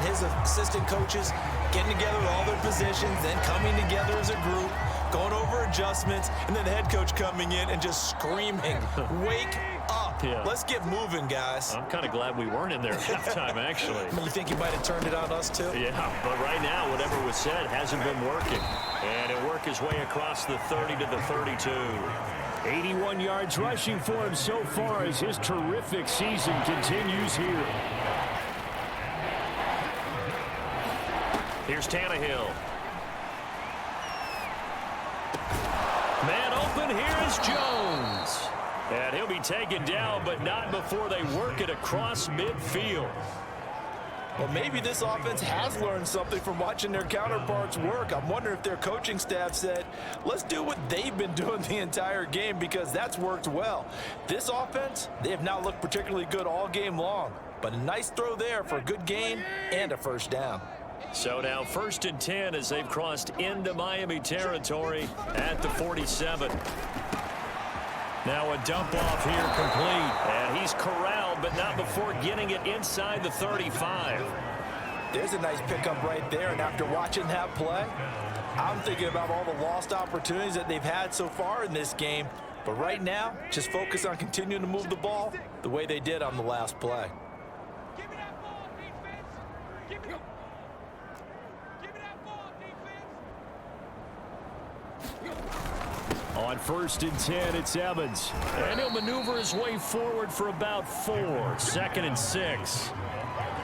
his assistant coaches getting together with all their positions, then coming together as a group, going over adjustments, and then the head coach coming in and just screaming, "Wake up!" Yeah. Let's get moving, guys. I'm kind of glad we weren't in there at halftime, actually. You think you might have turned it on us, too? Yeah, but right now, whatever was said hasn't been working. And he'll work his way across the 30 to the 32. 81 yards rushing for him so far as his terrific season continues here. Here's Tannehill. Man open, here is Jones. And he'll be taken down, but not before they work it across midfield. Well, maybe this offense has learned something from watching their counterparts work. I'm wondering if their coaching staff said, let's do what they've been doing the entire game, because that's worked well. This offense, they have not looked particularly good all game long, but a nice throw there for a good gain and a first down. So now 1st and 10 as they've crossed into Miami territory at the 47. Now a dump off here complete. And he's corralled, but not before getting it inside the 35. There's a nice pickup right there, and after watching that play, I'm thinking about all the lost opportunities that they've had so far in this game. But right now, just focus on continuing to move the ball the way they did on the last play. Give me that ball, defense. Give me that ball, defense. On 1st and 10, it's Evans. And he'll maneuver his way forward for about 4. 2nd and 6.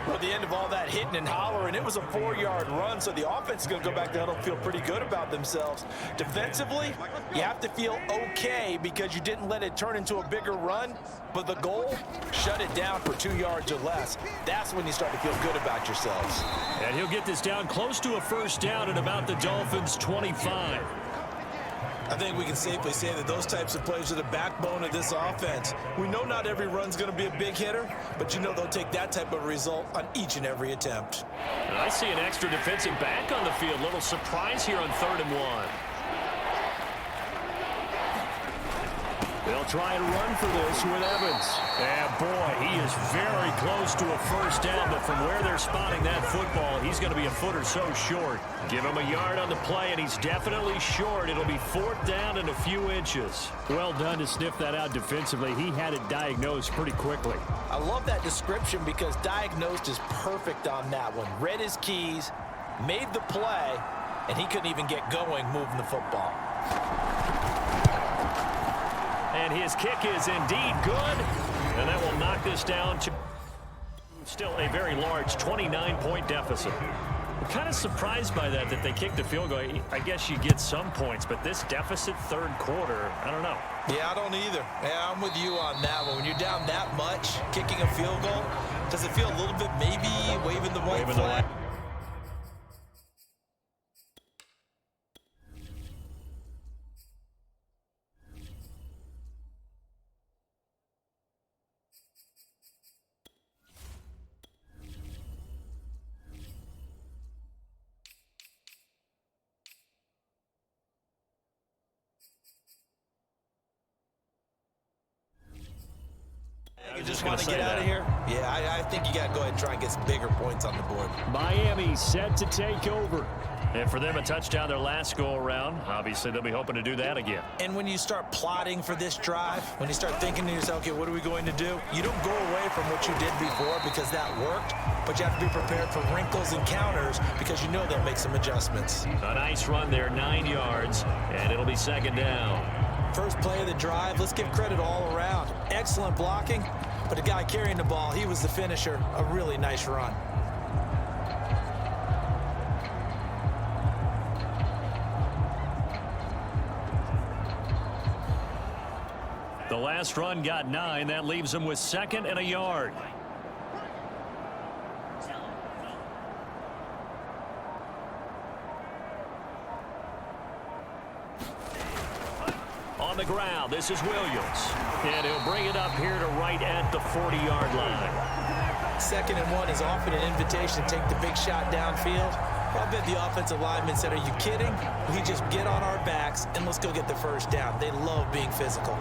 Well, at the end of all that hitting and hollering, it was a 4-yard run, so the offense is going to go back to huddle and feel pretty good about themselves. Defensively, you have to feel okay because you didn't let it turn into a bigger run, but the goal, shut it down for 2 yards or less. That's when you start to feel good about yourselves. And he'll get this down close to a first down at about the Dolphins' 25. I think we can safely say that those types of plays are the backbone of this offense. We know not every run's going to be a big hitter, but you know they'll take that type of result on each and every attempt. And I see an extra defensive back on the field. Little surprise here on 3rd and 1. They'll try and run for this with Evans. And boy, he is very close to a first down, but from where they're spotting that football, he's going to be a foot or so short. Give him a yard on the play, and he's definitely short. It'll be 4th down and a few inches. Well done to sniff that out defensively. He had it diagnosed pretty quickly. I love that description because diagnosed is perfect on that one. Read his keys, made the play, and he couldn't even get going moving the football. And his kick is indeed good. And that will knock this down to still a very large 29-point deficit. I'm kind of surprised by that they kicked the field goal. I guess you get some points, but this deficit 3rd quarter, I don't know. Yeah, I don't either. Yeah, I'm with you on that one. When you're down that much, kicking a field goal, does it feel a little bit maybe waving the white flag? You just want to get out of here? Yeah, I think you got to go ahead and try and get some bigger points on the board. Miami set to take over. And for them, a touchdown their last go-around. Obviously, they'll be hoping to do that again. And when you start plotting for this drive, when you start thinking to yourself, okay, what are we going to do? You don't go away from what you did before because that worked, but you have to be prepared for wrinkles and counters because you know they'll make some adjustments. A nice run there, 9 yards, and it'll be 2nd down. First play of the drive, let's give credit all around. Excellent blocking, but the guy carrying the ball, he was the finisher. A really nice run. The last run got 9. That leaves him with 2nd and a yard. On the ground, this is Williams. And he'll bring it up here to right at the 40-yard line. 2nd and 1 is often an invitation to take the big shot downfield. Well, I bet the offensive lineman said, are you kidding? We just get on our backs and let's go get the first down. They love being physical.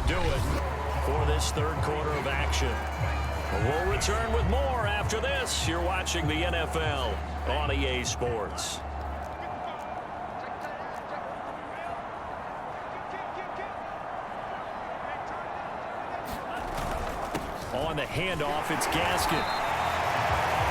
do it for this third quarter of action. We'll return with more after this. You're watching the NFL on EA Sports. On the handoff, it's Gaskin.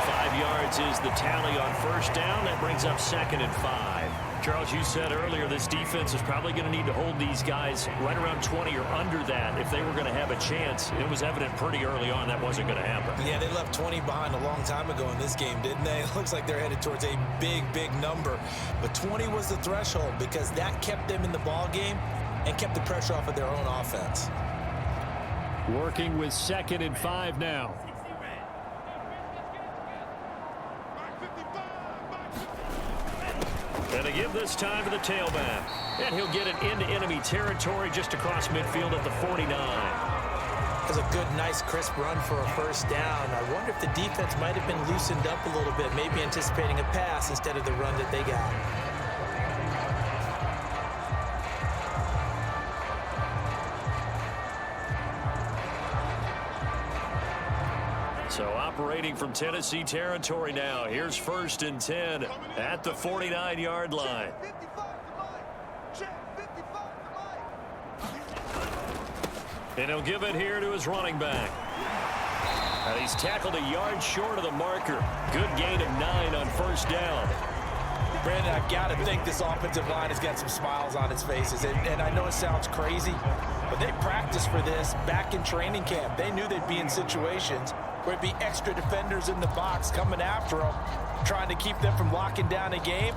5 yards is the tally on first down. That brings up 2nd and 5. Charles, you said earlier this defense is probably going to need to hold these guys right around 20 or under that if they were going to have a chance. It was evident pretty early on that wasn't going to happen. Yeah, they left 20 behind a long time ago in this game, didn't they? It looks like they're headed towards a big, big number. But 20 was the threshold because that kept them in the ball game and kept the pressure off of their own offense. Working with 2nd and 5 now. And they give this time to the tailback. And he'll get it into enemy territory just across midfield at the 49. That's a good, nice, crisp run for a first down. I wonder if the defense might have been loosened up a little bit, maybe anticipating a pass instead of the run that they got. So operating from Tennessee territory now. Here's 1st and 10 at the 49-yard line. And he'll give it here to his running back. And he's tackled a yard short of the marker. Good gain of 9 on first down. Brandon, I've got to think this offensive line has got some smiles on its faces. And I know it sounds crazy, but they practiced for this back in training camp. They knew they'd be in situations where it'd be extra defenders in the box coming after them, trying to keep them from locking down a game.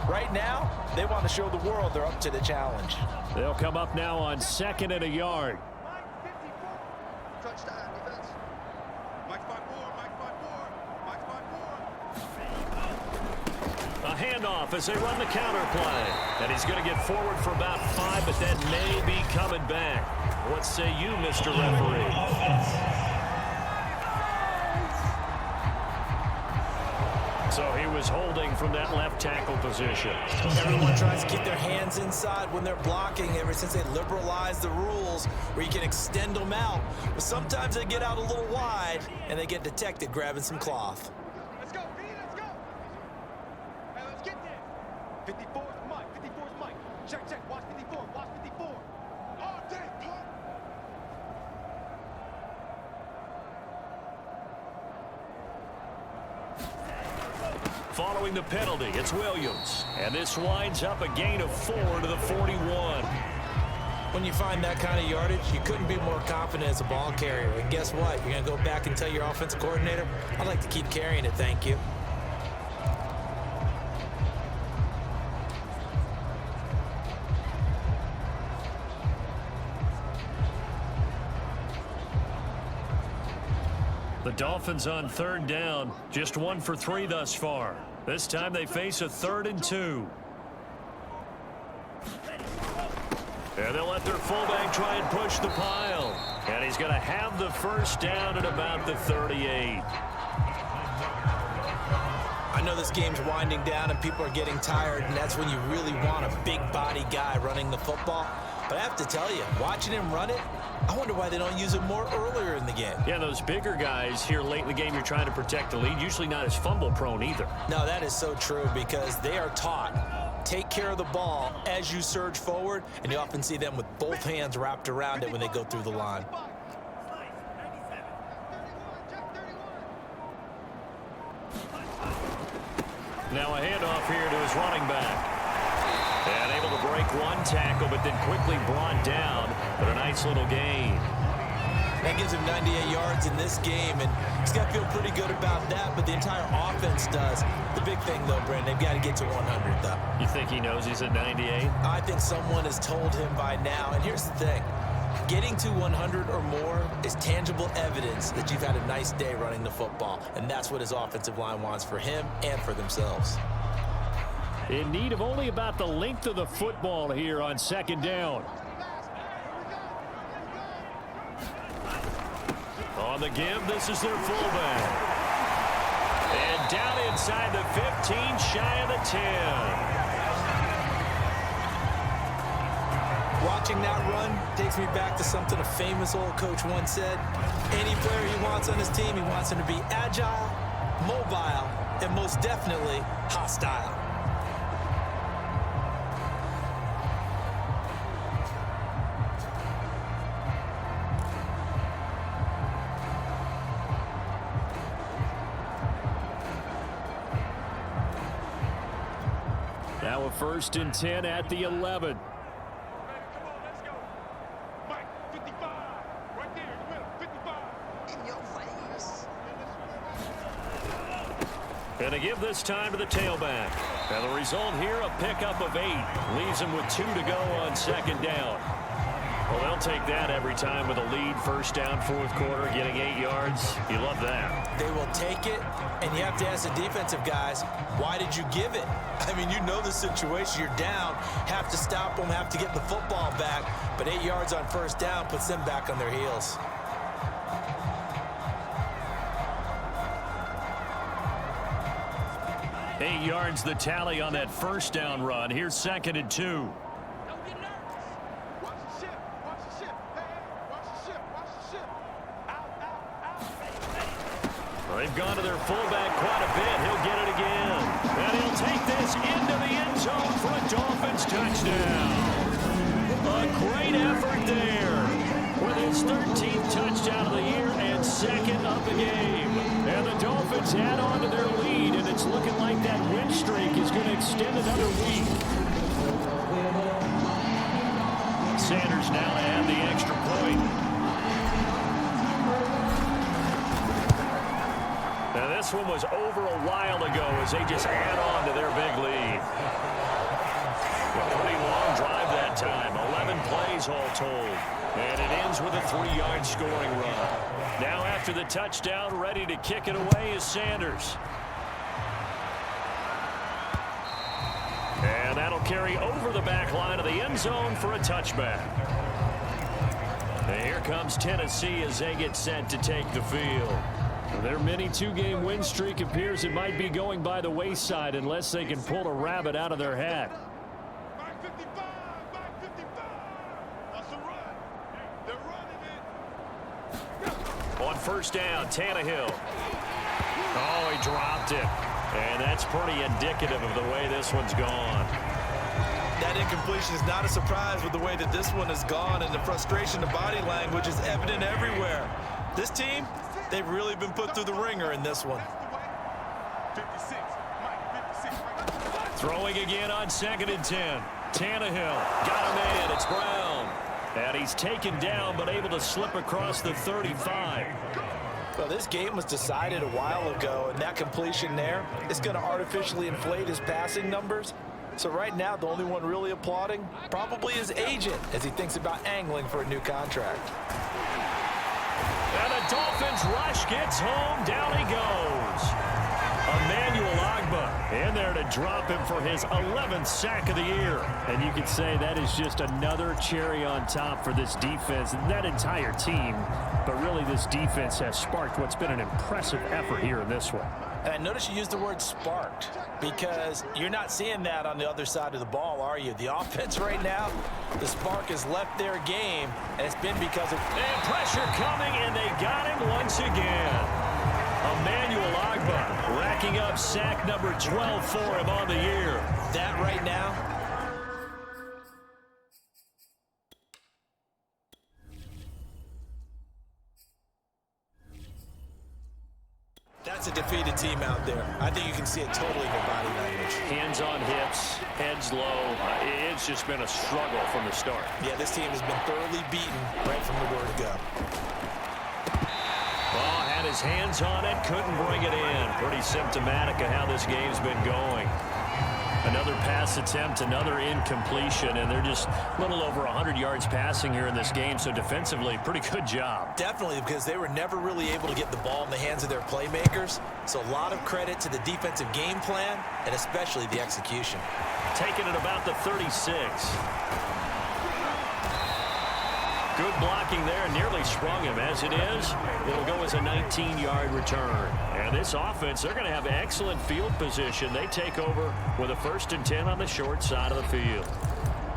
Right now, they want to show the world they're up to the challenge. They'll come up now on 2nd and a yard. Touchdown defense. Mike 5-4, Mike 5-4, Mike 5-4. A handoff as they run the counter play. And he's going to get forward for about 5, but that may be coming back. What say you, Mr. Referee? So he was holding from that left tackle position. Everyone tries to keep their hands inside when they're blocking ever since they liberalized the rules where you can extend them out. But sometimes they get out a little wide and they get detected grabbing some cloth. Let's go, B, let's go. Hey, let's get there. 54 is Mike, 54 is Mike. Check, check, watch 54, watch 54. All day, pump. Following the penalty, it's Williams. And this winds up a gain of 4 to the 41. When you find that kind of yardage, you couldn't be more confident as a ball carrier. And guess what? You're going to go back and tell your offensive coordinator, I'd like to keep carrying it, thank you. The Dolphins on 3rd down, just 1 for 3 thus far. This time they face a 3rd and 2. And they'll let their fullback try and push the pile. And he's going to have the first down at about the 38. I know this game's winding down and people are getting tired, and that's when you really want a big body guy running the football. But I have to tell you, watching him run it, I wonder why they don't use it more earlier in the game. Yeah, those bigger guys here late in the game, you're trying to protect the lead, usually not as fumble prone either. No, that is so true because they are taught, take care of the ball as you surge forward, and you often see them with both hands wrapped around it when they go through the line. Now a handoff here to his running back. And able to break one tackle, but then quickly brought down. But a nice little gain. That gives him 98 yards in this game, and he's got to feel pretty good about that, but the entire offense does. The big thing, though, Brandon, they've got to get to 100, though. You think he knows he's at 98? I think someone has told him by now, and here's the thing. Getting to 100 or more is tangible evidence that you've had a nice day running the football, and that's what his offensive line wants for him and for themselves. In need of only about the length of the football here on 2nd down. On the give, this is their fullback. And down inside the 15, shy of the 10. watching that run takes me back to something a famous old coach once said. Any player he wants on his team, he wants him to be agile, mobile, and most definitely hostile. Now a 1st and 10 at the 11. Come on, let's go. Mike, 55. Right there in the middle, 55. In your face. And to give this time to the tailback. And the result here, a pickup of 8. Leaves him with 2 to go on 2nd down. Well, they'll take that every time with a lead. 1st down, 4th quarter, getting 8 yards. You love that. They will take it, and you have to ask the defensive guys, why did you give it? I mean, you know the situation. You're down, have to stop them, have to get the football back, but 8 yards on 1st down puts them back on their heels. Eight yards the tally on that 1st down run. Here's 2nd and 2. Don't get nervous. Watch the ship. Watch the ship. Hey, watch the ship. Watch the ship. Out, out, out. Well, they've gone to their fullback quite a bit. He'll get it again. And he'll take this into the end zone for a Dolphins touchdown. A great effort there with his 13th touchdown of the year and 2nd of the game. And the Dolphins add on to their lead, and it's looking like that win streak is going to extend another week. Sanders now to add the extra point. Now this one was over a while ago as they just add on to their big lead. A pretty long drive that time. 11 plays all told. And it ends with a 3-yard scoring run. Now after the touchdown, ready to kick it away is Sanders. And that'll carry over the back line of the end zone for a touchback. And here comes Tennessee as they get set to take the field. Their mini 2-game win streak appears it might be going by the wayside unless they can pull a rabbit out of their hat. Mike 55. Mike 55. That's a run. They're running it. On 1st down, Tannehill. Oh, he dropped it. And that's pretty indicative of the way this one's gone. That incompletion is not a surprise with the way that this one has gone, and the frustration, the body language is evident everywhere. This team, they've really been put through the ringer in this one. 56. Mike 56. Throwing again on 2nd and 10. Tannehill got a man. It's Brown. And he's taken down but able to slip across the 35. Well, this game was decided a while ago, and that completion there is going to artificially inflate his passing numbers. So right now, the only one really applauding probably his agent as he thinks about angling for a new contract. And the Dolphins rush gets home. Down he goes. Emmanuel Ogbah in there to drop him for his 11th sack of the year. And you could say that is just another cherry on top for this defense and that entire team. But really, this defense has sparked what's been an impressive effort here in this one. And I notice you used the word sparked because you're not seeing that on the other side of the ball, are you? The offense right now, the spark has left their game, and it's been because of... And pressure coming, and they got him once again. Emmanuel Ogbah racking up sack number 12 for him on the year. That right now... That's a defeated team out there. I think you can see it totally in their body language. Hands on hips, heads low. It's just been a struggle from the start. Yeah, this team has been thoroughly beaten right from the word go. Oh, had his hands on it, couldn't bring it in. Pretty symptomatic of how this game's been going. Another pass attempt, another incompletion, and they're just a little over 100 yards passing here in this game, so defensively, pretty good job. Definitely, because they were never really able to get the ball in the hands of their playmakers, so a lot of credit to the defensive game plan, and especially the execution. Taking it about the 36. Good blocking there, nearly sprung him. As it is, it'll go as a 19-yard return. And this offense, they're going to have excellent field position. They take over with a 1st and 10 on the short side of the field.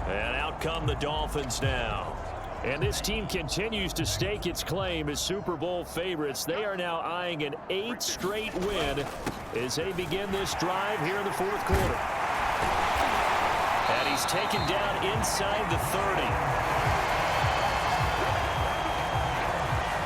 And out come the Dolphins now. And this team continues to stake its claim as Super Bowl favorites. They are now eyeing an 8th straight win as they begin this drive here in the fourth quarter. And he's taken down inside the 30.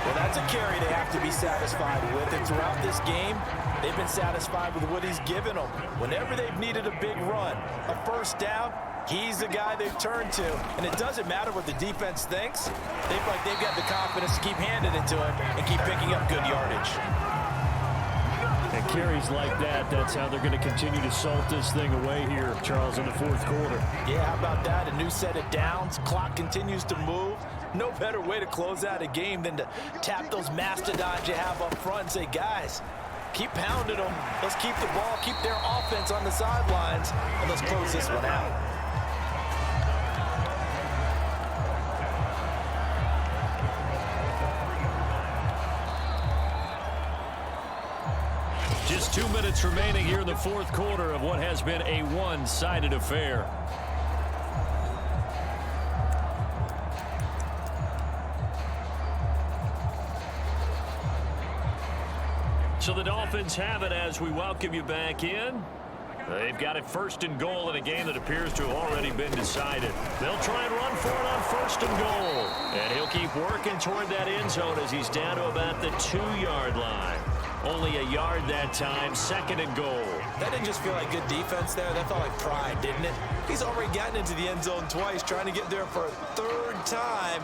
Well, that's a carry they have to be satisfied with. And throughout this game, they've been satisfied with what he's given them. Whenever they've needed a big run, a first down, he's the guy they've turned to. And it doesn't matter what the defense thinks. They've got the confidence to keep handing it to him and keep picking up good yardage. And carries like that, that's how they're going to continue to salt this thing away here, Charles, in the fourth quarter. Yeah, how about that? A new set of downs. Clock continues to move. No better way to close out a game than to tap those mastodons you have up front and say, guys, keep pounding them. Let's keep the ball, keep their offense on the sidelines, and let's close this one out. Just 2 minutes remaining here in the fourth quarter of what has been a one-sided affair. So the Dolphins have it as we welcome you back in. They've got it first and goal in a game that appears to have already been decided. They'll try and run for it on first and goal. And he'll keep working toward that end zone as he's down to about the 2-yard line. Only a yard that time, second and goal. That didn't just feel like good defense there. That felt like pride, didn't it? He's already gotten into the end zone twice, trying to get there for a third time.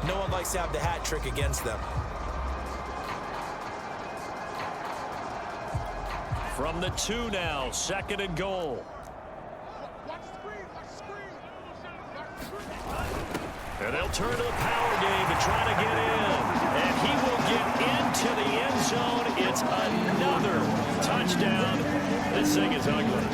No one likes to have the hat trick against them. From the 2 now, second and goal. And they'll turn to the power game to try to get in. And he will get into the end zone. It's another touchdown. This thing is ugly.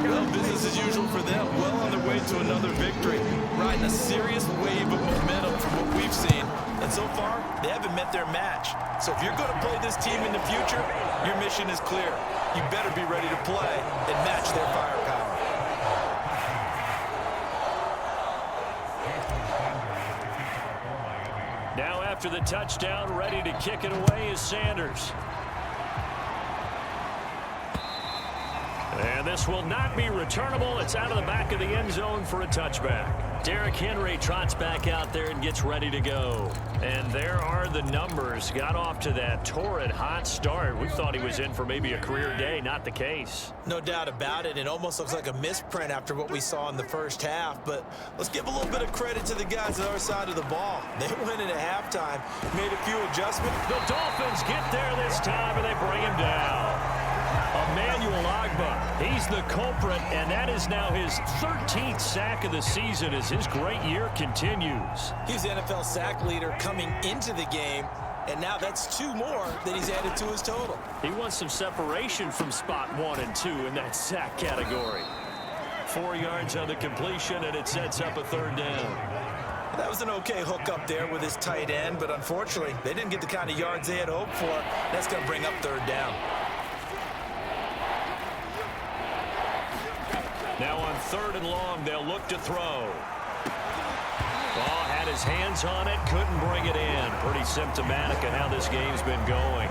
Well, business as usual for them. Well on their way to another victory. Riding a serious wave of momentum from what we've seen. And so far, they haven't met their match. So if you're going to play this team in the future, your mission is clear. You better be ready to play and match their firepower. Now after the touchdown, ready to kick it away is Sanders. And this will not be returnable. It's out of the back of the end zone for a touchback. Derrick Henry trots back out there and gets ready to go. And there are the numbers. Got off to that torrid hot start. We thought he was in for maybe a career day. Not the case. No doubt about it. It almost looks like a misprint after what we saw in the first half. But let's give a little bit of credit to the guys on the other side of the ball. They went in at halftime, made a few adjustments. The Dolphins get there this time, and they bring him down. Emmanuel Ogbah, he's the culprit, and that is now his 13th sack of the season as his great year continues. He's the NFL sack leader coming into the game, and now that's 2 more that he's added to his total. He wants some separation from spot 1 and 2 in that sack category. 4 yards on the completion, and it sets up a third down. That was an okay hook up there with his tight end, but unfortunately, they didn't get the kind of yards they had hoped for. That's going to bring up third down. Now on third and long, they'll look to throw. Ball had his hands on it, couldn't bring it in. Pretty symptomatic of how this game's been going.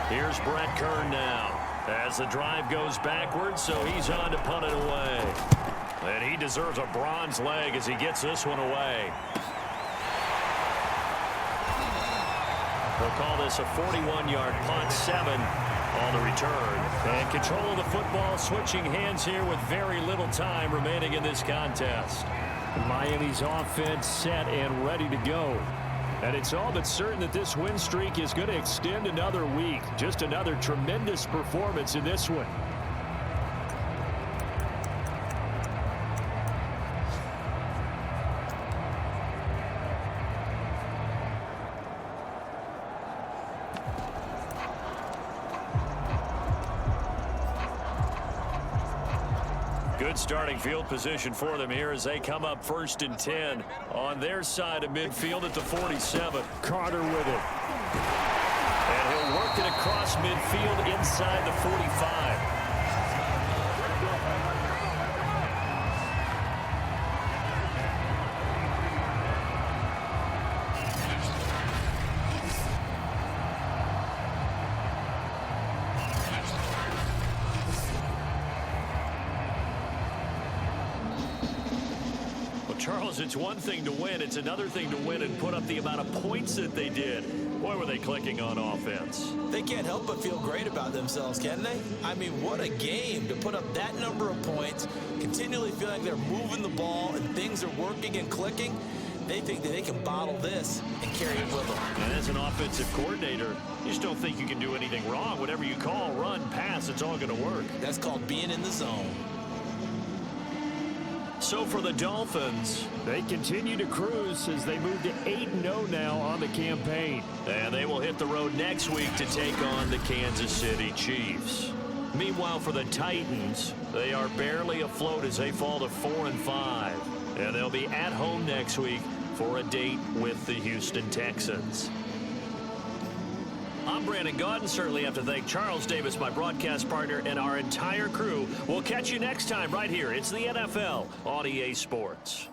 Here's Brett Kern now as the drive goes backwards, so he's on to punt it away. And he deserves a bronze leg as he gets this one away. They'll call this a 41-yard punt, 7 on the return. And control of the football switching hands here with very little time remaining in this contest. Miami's offense set and ready to go. And it's all but certain that this win streak is going to extend another week. Just another tremendous performance in this one. Good starting field position for them here as they come up first and 10 on their side of midfield at the 47. Carter with it. And he'll work it across midfield inside the 45. Charles, it's one thing to win. It's another thing to win and put up the amount of points that they did. Boy, were they clicking on offense. They can't help but feel great about themselves, can they? I mean, what a game to put up that number of points, continually feel like they're moving the ball and things are working and clicking. They think that they can bottle this and carry it with them. And as an offensive coordinator, you just don't think you can do anything wrong. Whatever you call, run, pass, it's all going to work. That's called being in the zone. So for the Dolphins, they continue to cruise as they move to 8-0 now on the campaign. And they will hit the road next week to take on the Kansas City Chiefs. Meanwhile, for the Titans, they are barely afloat as they fall to 4-5. And they'll be at home next week for a date with the Houston Texans. I'm Brandon Gaudin. Certainly have to thank Charles Davis, my broadcast partner, and our entire crew. We'll catch you next time right here. It's the NFL on EA Sports.